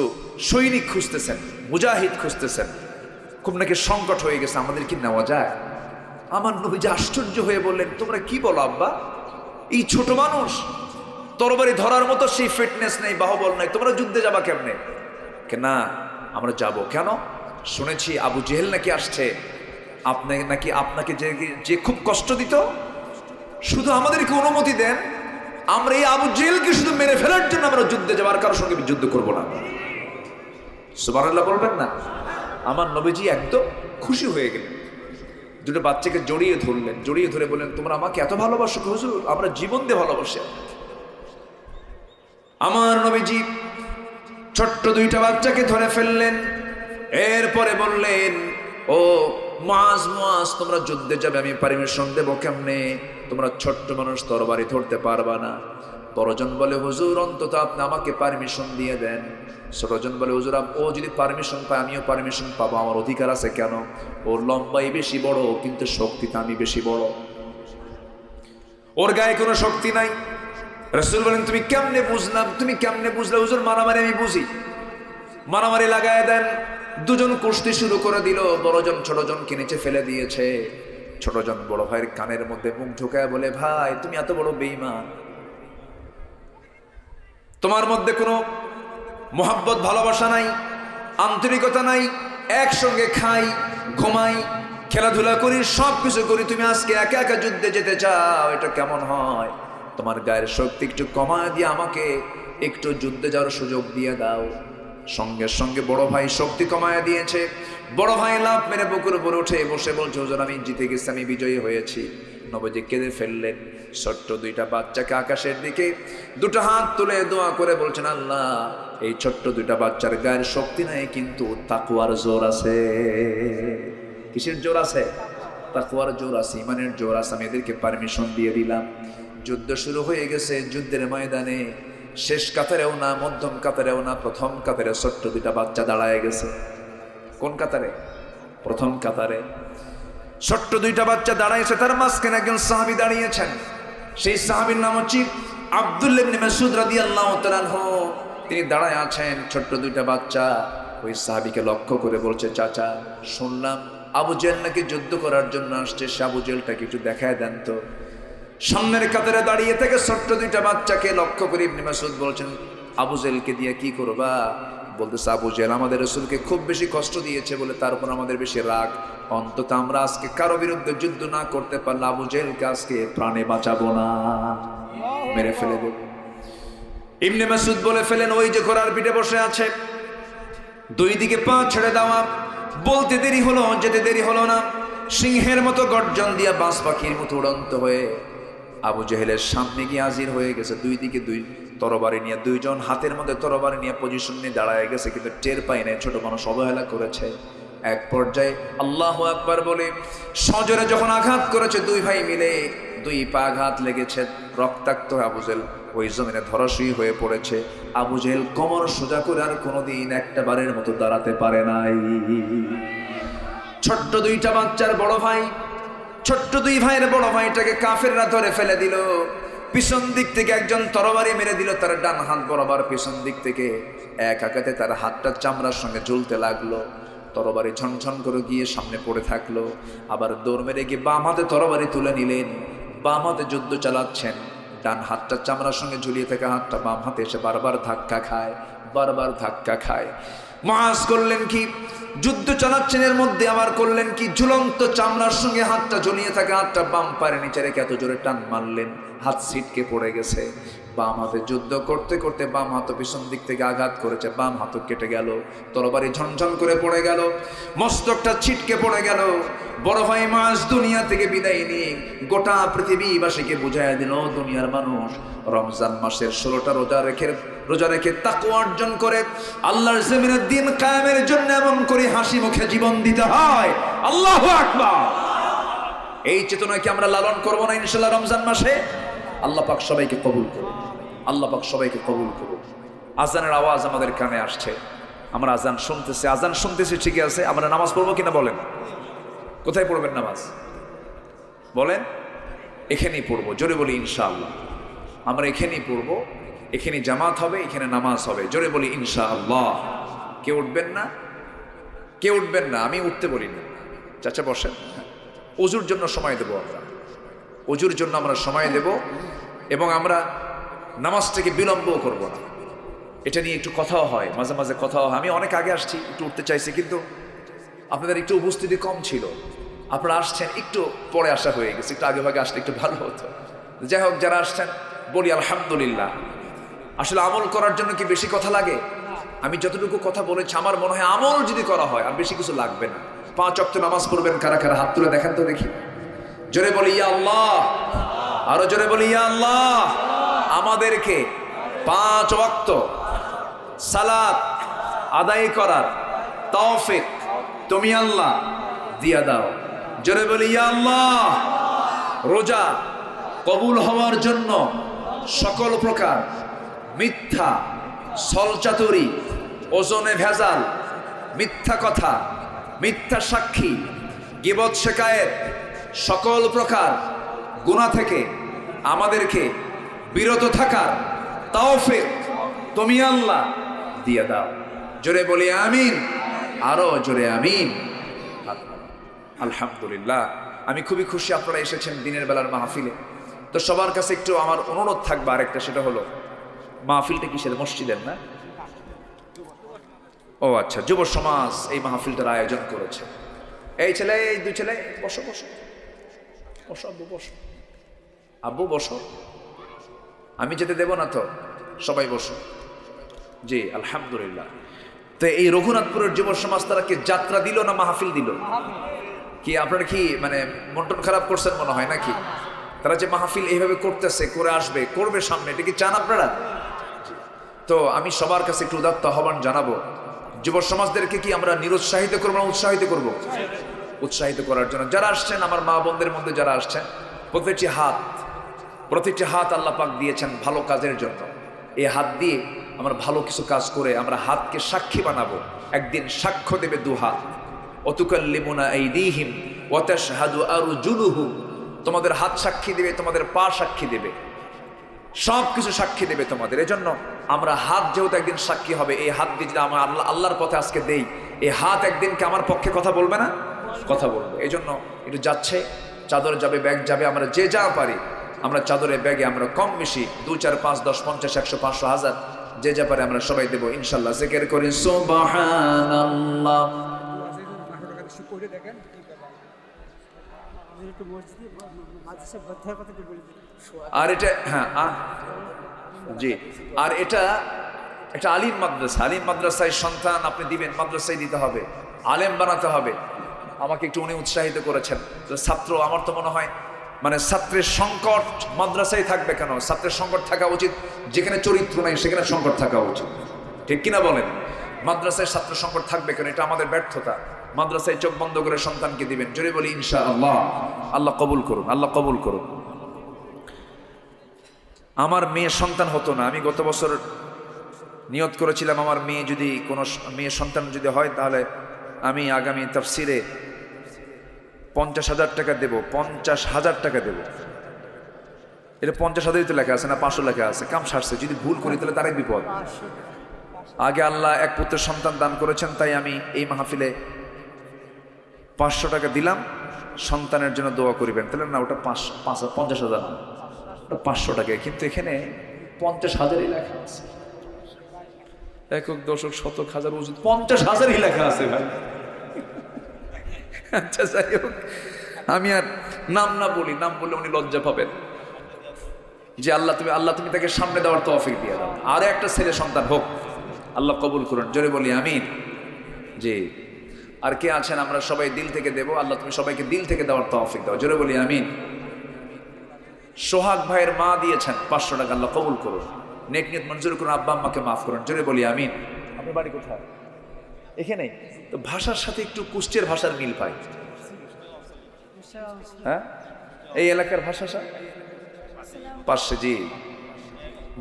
S1: সৈনিক খুঁজতেছেন, মুজাহিদ খুঁজতেছেন, খুব নাকি সংকট হয়ে গেছে, আমাদের কি নেওয়া যায়? আমার নবীজি আশ্চর্য হয়ে বললেন, তোমরা কি বলো আব্বা? এই ছোট মানুষ, তরবারি ধরার মতো সেই ফিটনেস নেই, বাহুবল নাই, তোমরা যুদ্ধে যাবা কেমনে? না আমরা যাব। কেন? শুনেছি আবু জেহেল নাকি আসছে, আপনাকে যে খুব কষ্ট দিত, শুধু আমাদেরকে অনুমতি দেন, আমরা এই আবু জেহেলকে শুধু মেরে ফেলার জন্য আমরা যুদ্ধে যাবার কারোর সঙ্গে যুদ্ধ করবো না। সুবহানাল্লাহ বলবেন না? আমার নবীজি একদম খুশি হয়ে গেলেন, দুটো বাচ্চাকে জড়িয়ে ধরলেন, জড়িয়ে ধরে বললেন, তোমরা আমাকে এত ভালোবাসো হুজুর? আমরা জীবন দিয়ে ভালোবাসি। আমার নবীজি ছোট্ট দুইটা বাচ্চাকে ধরে ফেললেন, এরপরে বললেন, ও মুআজ, মুআজ তোমরা যুদ্ধে যাবে, আমি পারমিশন দেবো কেমনে? তোমরা ছোট্ট মানুষ, তরবারি ধরতে পারবা না। বড়জন বলে, হুজুর অন্তত আপনি আমাকে পারমিশন দিয়ে দেন। ছোটজন বলে, হুজুর ও যদি পারমিশন পায় আমিও পারমিশন পাবো, আমার অধিকার আছে। কেন? ওর লম্বাই বেশি বড়, কিন্তু শক্তিতে আমি বেশি বড়, ওর গায়ে কোনো শক্তি নাই। রাসূল বলেন, তুমি কেমনে বুঝলাম? তুমি কেমনে বুঝলে? হুজুর মারামারি আমি বুঝি। মারামারি লাগায় দেন, দুজন কুস্তি শুরু করে দিল। বড়জন ছোটজনকে নিচে ফেলে দিয়েছে। ছোটজন বড় ভাইয়ের কানের মধ্যে মুখ ঢুকায় বলে, ভাই তুমি এত বড় বেঈমান, তোমার মধ্যে কোনো মোহাব্বত ভালোবাসা নাই, আন্তরিকতা নাই, একসঙ্গে খাই, ঘুমাই, খেলাধুলা করি, সব কিছু করি, তুমি আজকে একা একা যুদ্ধে যেতে চাও, এটা কেমন হয়? তোমার গায়ের শক্তি একটু কমায় দিয়ে আমাকে একটু যুদ্ধে যাওয়ার সুযোগ দিয়ে দাও। সঙ্গে সঙ্গে বড় ভাই শক্তি কমায় দিয়েছে। বড় ভাই লাফ মেরে বুকুর উপর উঠে বসে বলছে, হুজুর আমি জিতে গেছি, আমি বিজয়ী হয়েছি। নবীজি কেঁদে ফেললেন। ছোট্ট দুইটা বাচ্চাকে আকাশের দিকে দুটো হাত তুলে দোয়া করে বলছেন, আল্লাহ এই ছোট্ট দুইটা বাচ্চার গায়ের শক্তি নাই, কিন্তু তাকওয়ার জোর আছে। কিসের জোর আছে? তাকওয়ার জোর আছে, ইমানের জোর আছে। আমি এদেরকে পারমিশন দিয়ে দিলাম। যুদ্ধ শুরু হয়ে গেছে। যুদ্ধের ময়দানে শেষ কাতারেও না, মধ্যম কাতারেও না, প্রথম কাতারে ছোট্ট দুইটা বাচ্চা দাঁড়ায় গেছে। কোন কাতারে? প্রথম কাতারে ছোট্ট দুইটা বাচ্চা দাঁড়াইছে। তার মাঝখানে একজন সাহাবী দাঁড়িয়েছেন। সেই সাহাবীর নাম হচ্ছে আব্দুল্লাহ ইবনে মাসউদ রাদিয়াল্লাহু তাআলা আনহু। তিনি দাঁড়ায় আছেন। ছোট্ট দুইটা বাচ্চা ওই সাহাবীকে লক্ষ্য করে বলছে, চাচা শুনলাম আবু জেহেল নাকি যুদ্ধ করার জন্য আসছে, সে আবু জেহেলটাকে একটু দেখায় দেন তো। সামনের কাতারে দাঁড়িয়ে থেকে ছোট্ট দুইটা বাচ্চাকে লক্ষ্য করে ইবনে মাসউদ বলছেন, আবু জেহেলকে দিয়ে কি করবা? বলতেছে, আবু জেহেল আমাদের রাসূলকে খুব বেশি কষ্ট দিয়েছে বলে তার উপর আমাদের বেশি রাগ। অন্তত আমরা আজকে কারো বিরুদ্ধে যুদ্ধ না করতে পারলে আবু জেহেলকে আজকে প্রাণে বাঁচাবো না, মেরে ফেলে দেব। ইবনে মাসউদ বলে ফেলেন, ওই যে ঘোড়ার পিঠে বসে আছে, দুই দিকে পা ছেড়ে দেওয়া। বলতে দেরি হলো, যেতে দেরি হলো না। সিংহের মতো গর্জন দিয়া বাঁশ পাখির মতো উড়ন্ত হয়ে আবু জেহেলের সামনে গিয়ে হাজির হয়ে গেছে। দুই দিকে দুই তরবারি নিয়ে, দুইজন হাতের মধ্যে তরবারি নিয়ে পজিশন নিয়ে দাঁড়ায় গেছে, কিন্তু টের পাই নাই ছোট মানুষ অবহেলা করেছে। এক পর্যায়ে আল্লাহু আকবার বলে সজোরে যখন আঘাত করেছে দুই ভাই মিলে, দুই পা আঘাত লেগেছে, রক্তাক্ত আবু জেহেল ওই জমিনে ধরাশয়ী হয়ে পড়েছে। আবু জেহেল কোমর সোজা করে আর কোনোদিন একটা বারের মতো দাঁড়াতে পারে নাই। ছোট্ট দুইটা বাচ্চার বড় ভাই, ছোট্ট দুই ভাইয়ের বড় ভাইটাকে কাফেররা ধরে ফেলে দিল। পিছন দিক থেকে একজন তরবারি মেরে দিল তার ডান হাত বরাবর, পিছন দিক থেকে এক আঘাতে তার হাতটা চামড়ার সঙ্গে ঝুলতে লাগলো। তরবারি ঝনঝন করে গিয়ে সামনে পড়ে থাকলো। আবার দৌড় মেরে গিয়ে বাম হাতে তরবারি তুলে নিলেন, বাম হাতে যুদ্ধ চালাচ্ছেন। ডান হাতটা চামড়ার সঙ্গে ঝুলিয়ে থাকা হাতটা বাম হাতে এসে বারবার ধাক্কা খায়, বারবার ধাক্কা খায়। মুআজ করলেন কি, যুদ্ধ চালাচ্ছেন এর মধ্যে আবার করলেন কি, ঝুলন্ত চামড়ার সঙ্গে হাতটা ঝুলিয়ে থাকা হাতটা বাম পায়ের নিচে রেখে এত জোরে টান মারলেন, হাত ছিটকে পড়ে গেছে। বাম হাতে যুদ্ধ করতে করতে বাম হাত পিছন দিক থেকে আঘাত করেছে, বাম হাত কেটে গেল, তরবারি ঝনঝন করে পড়ে গেল, মস্তকটা ছিটকে পড়ে গেল। বড় ভাই মুআজ দুনিয়া থেকে বিদায় নিয়ে গোটা পৃথিবীবাসীকে বুঝাইয়া দিল, দুনিয়ার মানুষ রমজান মাসের 16টা রোজা রেখে তাকওয়া অর্জন করে আল্লাহর জমিনের দিন কায়েমের জন্য এমন করে হাসি মুখে জীবন দিতে হয়। আল্লাহু আকবার। এই চেতনা কি আমরা লালন করব না ইনশাআল্লাহ রমজান মাসে? আল্লাহ পাক সবাইকে কবুল করুন, আল্লাহ পাক সবাইকে কবুল করুন। আজানের আওয়াজ আমাদের কানে আসছে, আমরা আজান শুনতেছি ঠিকই আছে, আমরা নামাজ পড়বো কিনা বলেন? কোথায় পড়বেন নামাজ বলেন? এখানেই পড়বো, জোরে বলি ইনশাআল্লাহ। আমরা এখানেই পড়বো, এখানে জামাত হবে, এখানে নামাজ হবে, জোরে বলি ইনশাআল্লাহ। কেউ উঠবেন না? কেউ উঠবেন না? আমি উঠতে বলিনি। চাচা বসেন। ওযুর জন্য সময় দেব, আমরা ওযুর জন্য আমরা সময় দেব এবং আমরা নামাজটাকে বিলম্বও করব না। এটা নিয়ে একটু কথাও হয়, মাঝে মাঝে কথাও হয়। আমি অনেক আগে আসছি, একটু উঠতে চাইছি, কিন্তু আপনাদের একটু উপস্থিতি কম ছিল। আপনারা আসছেন, একটু পরে আসা হয়ে গেছে, একটু আগে ভাগে আসলে একটু ভালো হতো। যাই হোক, যারা আসছেন বলি আলহামদুলিল্লাহ। আসলে আমল করার জন্য কি বেশি কথা লাগে? আমি যতটুকু কথা বলেছি আমার মনে হয় আমল যদি করা হয় আর বেশি কিছু লাগবে না। 5 ওয়াক্ত নামাজ পড়বেন কারা কারা? হাত তুলে দেখেন তো দেখি। জোরে বলি ইয়া আল্লাহ, আরো জোরে বলি ইয়া আল্লাহ। আমাদেরকে 5 ওয়াক্ত সালাত আদায় করার তৌফিক তুমি আল্লাহ দিয়া দাও। জোরে বলি ইয়া আল্লাহ। রোজা কবুল হওয়ার জন্য সকল প্রকার মিথ্যা, ছলচাতুরি, ওজনে ভেজাল, মিথ্যা কথা, মিথ্যা সাক্ষী, গীবত শিকায়েত, সকল প্রকার গুনাহ থেকে আমাদেরকে বিরত থাকার তৌফিক তুমি আল্লাহ দিয়ে দাও। জোরে বলি আমিন, আরো জোরে আমিন। আলহামদুলিল্লাহ, আমি খুবই খুশি আপনারা এসেছেন দিনের বেলার মাহফিলে। তো সবার কাছে একটু আমার অনুরোধ থাকবে আরেকটা, সেটা হলো মাহফিলটা কিসের? মসজিদের না? ও আচ্ছা, যুব সমাজ এই মাহফিলটার আয়োজন করেছে। এই ছেলে, এই দুই ছেলে, বসো বসো বসো, আব্বু বসো, আব্বু বসো। আমি যেতে দেব না তো, সবাই বসো। জি আলহামদুলিল্লাহ। তো এই রঘুনাথপুরের যুব সমাজ তারা কি যাত্রা দিল না মাহফিল দিল? কি আপনারা কি মানে মন টন খারাপ করছেন মনে হয় নাকি? তারা যে মাহফিল এইভাবে করতেছে, করে আসবে, করবে সামনে, এটা কি চান আপনারা? তো আমি সবার কাছে একটু উদাত্ত আহ্বান জানাবো, যুব সমাজদেরকে কি আমরা নিরুৎসাহিত করবো না উৎসাহিত করব? উৎসাহিত করার জন্য যারা আসছেন, আমার মা বোনদের মধ্যে যারা আসছেন, প্রতিটি হাত আল্লাহ পাক দিয়েছেন ভালো কাজের জন্য। এই হাত দিয়ে আমরা ভালো কিছু কাজ করে আমরা হাতকে সাক্ষী বানাবো। একদিন সাক্ষ্য দেবে 2 হাত। ওয়াতুকাল্লিমুনা আইদিহিম ওয়া তাশহাদু আরজুলুহুম। তোমাদের হাত সাক্ষী দেবে, তোমাদের পা সাক্ষী দেবে, সব কিছু সাক্ষী দেবে তোমাদের। এজন্য আমরা হাত যেহেতু একদিন সাক্ষী হবে, এই হাত দিয়ে যদি আমরা আল্লাহর পথে আজকে দেই, এই হাত একদিনকে আমার পক্ষে কথা বলবে না? কথা বলবে। এই জন্য একটু যাচ্ছে, চাদর যাবে, ব্যাগ যাবে, আমরা যে যা পারি আমরা চাদরে ব্যাগে আমরা কম বেশি 2, 4, 5, 10, 50, 100, 500, 1000 যে যা পারে আমরা সবাই দেবো ইনশাল্লাহ। জিকির করি সুবহানাল্লাহ। আর এটা জি, আর এটা একটা আলিম মাদ্রাসা, আলিম মাদ্রাসায় সন্তান আপনি দিবেন, মাদ্রাসায় দিতে হবে, আলেম বানাতে হবে। আমাকে একটু উনি উৎসাহিত করেছেন। ছাত্র, আমার তো মনে হয় মানে ছাত্রের সংকট মাদ্রাসায় থাকবে কেন? ছাত্রের সংকট থাকা উচিত যেখানে চরিত্র নাই সেখানে সংকট থাকা উচিত, ঠিক কিনা বলেন? মাদ্রাসায় ছাত্র সংকট থাকবে কেন? এটা আমাদের ব্যর্থতা। মাদ্রাসায় চোখ বন্ধ করে সন্তানকে দিবেন, জোরে বলি ইনশাআল্লাহ। আল্লাহ কবুল করুন, আল্লাহ কবুল করুন। আমার মেয়ে সন্তান হতো না, আমি গত বছর নিয়ত করেছিলাম আমার মেয়ে যদি কোনো মেয়ে সন্তান যদি হয় তাহলে আমি আগামী তাফসিরে 50,000 টাকা দেব, 50,000 টাকা দেব। এটা 50,000 তো লেখা আছে না 500 লেখা আছে, কাম সারছে, যদি ভুল করি তাহলে তারাই বিপদ। আগে আল্লাহ এক পুত্রের সন্তান দান করেছেন, তাই আমি এই মাহফিলে 500 টাকা দিলাম, সন্তানের জন্য দোয়া করিবেন। তাহলে না, ওটা 50,000 না, ওটা 500 টাকা, কিন্তু এখানে 50,000-ই লেখা আছে। একক দশক শতক হাজার ওজন 50,000-ই লেখা আছে ভাই। আচ্ছা যাই হোক, আমি আর নাম না বলি, নাম বললে উনি লজ্জা পাবেন। যে আল্লাহ তুমি তাকে সামনে দেওয়ার তৌফিক দিয়ে দাও, আর একটা ছেলে সন্তান হোক, আল্লাহ কবুল করুন, জোরে বলি আমিন। জি, আর কে আছেন? আমরা সবাই দিল থেকে দেব, আল্লাহ তুমি সবাইকে দিল থেকে দেওয়ার তৌফিক দাও, জোরে বলি আমিন। সোহাগ ভাইয়ের মা দিয়েছেন 500 টাকা, আল্লাহ কবুল করুন, নেক নিয়ত মঞ্জুর করুন, আব্বা আম্মাকে মাফ করুন, জোরে বলি আমিন। আপনার বাড়ি কোথায়? এখানে তো ভাষার সাথে একটু কুষ্টের ভাষার মিল পাই। হ্যাঁ, এই এলাকার ভাষাটা পাশে। জি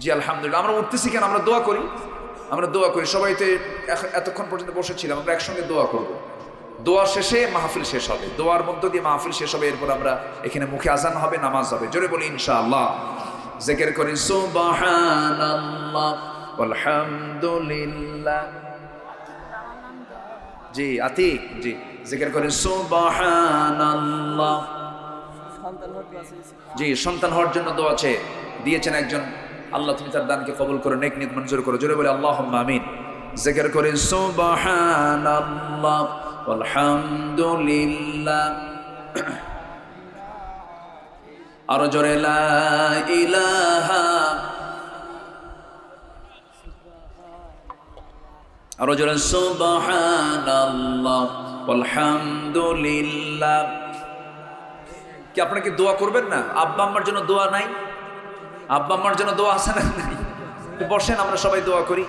S1: জি, আলহামদুলিল্লাহ। আমরা উঠতেছি কেন? আমরা দোয়া করি, সবাই তো এতক্ষণ পর্যন্ত বসেছিলাম, আমরা একসঙ্গে দোয়া করব। দোয়া শেষে মাহফিল শেষ হবে, দোয়ার মধ্য দিয়ে মাহফিল শেষ হবে, এরপর আমরা এখানে মুখে আজান হবে, নামাজ হবে, জোরে বলি ইনশাআল্লাহ। জিকির করি সুবহানাল্লাহ ওয়ালহামদুলিল্লাহ। জি আতিক, জি জিকির করি সুবহানাল্লাহ। জি, সন্তান হওয়ার জন্য দোয়া আছে দিয়েছেন একজন, আল্লাহ তুমি তার দানকে কবুল করো, নেক নিয়ত মঞ্জুর করো, জোরে বলে আল্লাহুম্মা আমিন। জিকির করি সুবহানাল্লাহ ওয়ালহামদুলিল্লাহ। আর জোরে লা ইলাহা, আর জোরে সুবহানাল্লাহ ওয়ালহামদুলিল্লাহ। কি আপনারা কি দোয়া করবেন না? আব্বা আম্মার জন্য দোয়া নাই? আব্বা আম্মার জন্য দোয়া আছে না? নাই? বসেন, আমরা সবাই দোয়া করি।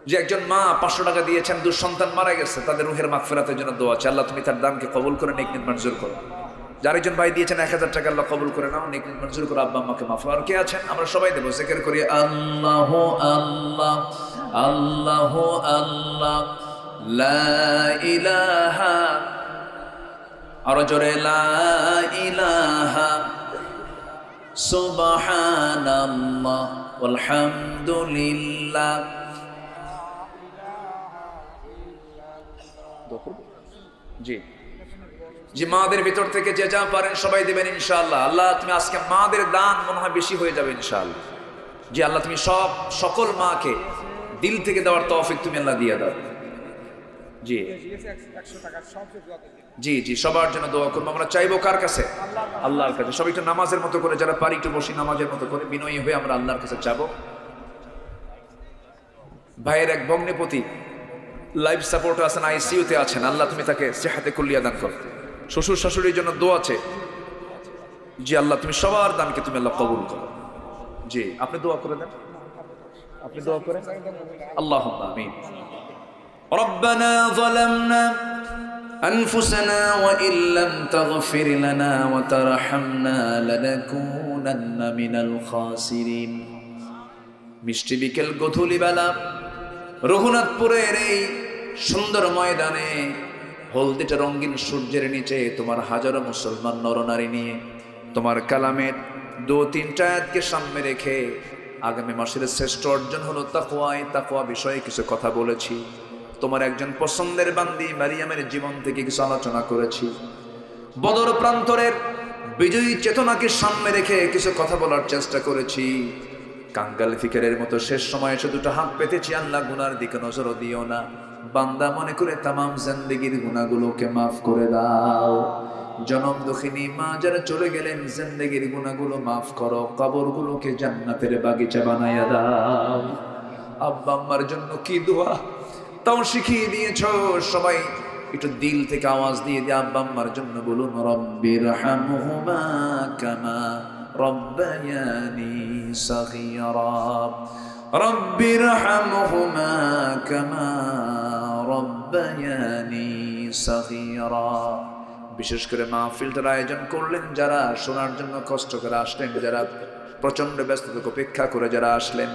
S1: যে একজন মা 500 টাকা দিয়েছেন, দুঃসন্তান মারা গেছে, তাদের রুহের মাগফিরাতের জন্য দোয়া আছে, আল্লাহ তুমি তার দানকে কবুল করে নেক নিয়ত মঞ্জুর করো। যার একজন ভাই দিয়েছেন 1000 টাকা, আল্লাহ কবুল করে নাও, নেক নিয়ত মঞ্জুর করো, আব্বা আম্মাকে মাফ। আর কে আছেন? আমরা সবাই দেব, জিকির করি আল্লাহু আল্লাহ আল্লাহু আল্লাহ লা ইলাহা, আর জোরে লা ইলাহা সুবহানাল্লাহ ওয়ালহামদুলিল্লাহ। জি জি, মাদের ভিতর থেকে যে যা পারেন সবাই দেবেন ইনশাআল্লাহ। আল্লাহ তুমি আজকে মাদের দান মনে হয় বেশি হয়ে যাবে ইনশাআল্লাহ। জি আল্লাহ তুমি সকল মাকে দিল থেকে দেওয়ার তৌফিক তুমি আল্লাহ দিয়ে দাও। জি জি জি, সবার জন্য দোয়া করবো। আমরা চাইবো কার কাছে? আল্লাহর কাছে। সবাই একটু নামাজের মতো করে, যারা পারি একটু বসি, নামাজের মতো করে বিনয়ী হয়ে আমরা আল্লাহর কাছে চাবো। ভাইয়ের এক ভগ্নিপতি লাইফ সাপোর্টে আছেন, আইসিইউতে আছেন, আল্লাহ তুমি তাকে সেহাতে কুল্লিয়া দান করো। শ্বশুর শাশুড়ির জন্য দোয়া আছে, জি আল্লাহ তুমি সবার দানকে তুমি আল্লাহ কবুল করো। জি আপনি দোয়া করে দেন, আপনি দোয়া করেন। আল্লাহুম্মা আমিন। ربنا ظلمنا أنفسنا وإن لم تغفر لنا وترحمنا لنكونن من الخاسرين। মিষ্টি বিকেল গধূলি বেলা রঘুনাথপুরের এই সুন্দর ময়দানে হলদিটা রঙিন সূর্যের নিচে তোমার হাজারো মুসলমান নরনারী নিয়ে তোমার কালামের 2-3 আয়াতকে সামনে রেখে আগামী মাসের শ্রেষ্ঠ অর্জন হলো তাকওয়া বিষয়ে কিছু কথা বলেছি। তোমার একজন পছন্দের বান্দি মারিয়ামের জীবন থেকে কিছু আলোচনা করেছি। বদর প্রান্তরের বিজয়ী চেতনাকে সামনে রেখে কিছু কথা বলার চেষ্টা করেছি। কাঙ্গাল ফিকিরের মতো শেষ সময়ে এসে দুটো হাত পেতেছি, আল্লাহ গুনার দিকে নজর দিও না, বান্দা মনে করে তামাম জিন্দেগির গুনাহগুলোকে মাফ করে দাও। জনম দুঃখিনী মা যারা চলে গেলেন, জিন্দেগির গুনাহগুলো মাফ করো, কবরগুলোকে জান্নাতের বাগিচা বানাইয়া দাও। আব্বা আম্মার জন্য কি দোয়া তাও শিখিয়ে দিয়েছো, সবাই একটু দিল থেকে আওয়াজ দিয়ে দিয়ে আব্বা আম্মার জন্য বলুন, রব্বিরহামহুমা কামা রব্বায়ানি সগীরা, রব্বিরহামহুমা কামা ربياني صغيرا। বিশেষ করে মাহফিলটার আয়োজন করলেন যারা, শোনার জন্য কষ্ট করে আসলেন যারা, প্রচন্ড ব্যস্ততাকে উপেক্ষা করে যারা আসলেন,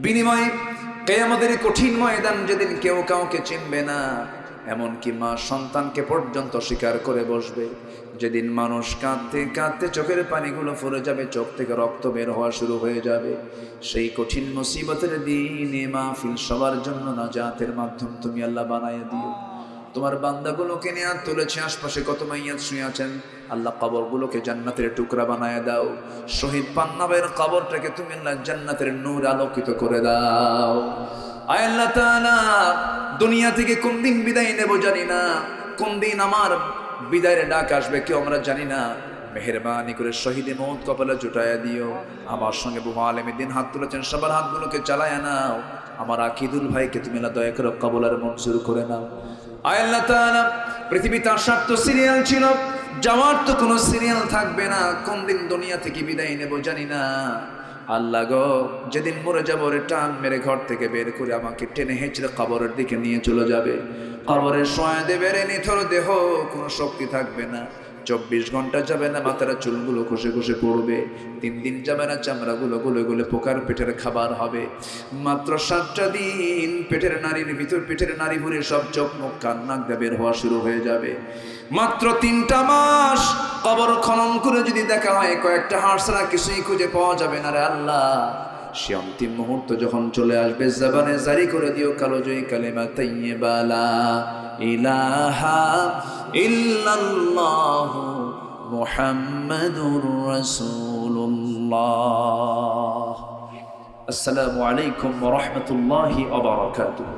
S1: বিনিময়ে কিয়ামতের কঠিন ময়দান যেদিন কেউ কাউকে চিনবে না, এমনকি মা সন্তানকে পর্যন্ত স্বীকার করে বসবে, যেদিন মানুষ কাঁদতে কাঁদতে চোখের পানিগুলো ফুরে যাবে, চোখ থেকে রক্ত বের হওয়া শুরু হয়ে যাবে, সেই কঠিন মুসিবতের দিনে মাহফিল সবার জন্য নাজাতের মাধ্যম তুমি আল্লাহ বানাইয়া দিও। তোমার বান্দাগুলোকে নিয়ে তুলেছে, আশপাশে কত মাইয়াত শুয়ে আছেন, আল্লাহ কবরগুলোকে জান্নাতের টুকরা বানায় দাও। শহীদ পান্নাবের কবরটাকে তুমি আল্লাহ জান্নাতের নূর আলোকিত করে দাও। আয় আল্লাহ তাআলা, দুনিয়া থেকে কোন দিন বিদায় নেব জানি না, কোন দিন আমার বিদায়ের ডাক আসবে কেউ আমরা জানি না। মেহেরবানি করে শহীদে মৌত কপালে জুটাইয়া দিও। আমার সঙ্গে বহু আলেমে দিন হাত তুলেছেন, সবার হাতগুলোকে চালায়া নাও। আমার আকিদুল ভাইকে তুমি আল্লাহ দয়া করে কবুল আর মঞ্জুর করে নাও। আয় আল্লাহ তাআলা, পৃথিবীতে আসার তো সিরিয়াল ছিল, যাওয়ার তো কোনো সিরিয়াল থাকবে না, কোন দিন দুনিয়া থেকে বিদায় নেব জানি না। আল্লাহ গো, যেদিন মরে যাবো রে টান মেরে ঘর থেকে বের করে আমাকে টেনে হেঁচড়ে কবরের দিকে নিয়ে চলে যাবে। কবরের শোয়া দেবে রে নিথর দেহ, কোনো শক্তি থাকবে না। 24 ঘন্টা যাবে না, মাথার চুলগুলো খসে খসে পড়বে। 3 দিন যাবে না, চামড়াগুলো গলে গলে পোকার পেটের খাবার হবে। মাত্র 7টা দিন পেটের নারীর ভিতর, পেটের নারী ভরে সব চোখ মুখ কান নাক দিয়ে বের হওয়া শুরু হয়ে যাবে। মাত্র 3টা মাস কবর খনন করে যদি দেখা হয় কয়েকটা হাড় ছাড়া কিছুই খুঁজে পাওয়া যাবে না রে আল্লাহ। সে অন্তিম মুহূর্ত যখন চলে আসবে, জবানে জারি করে দিও কালোজয়ী কালেমা তাইয়্যিবা লা ইলাহা ইল্লাল্লাহু মুহাম্মাদুর রাসূলুল্লাহ। আসসালামু আলাইকুম ওয়া রাহমাতুল্লাহি ওয়া বারাকাতুহু।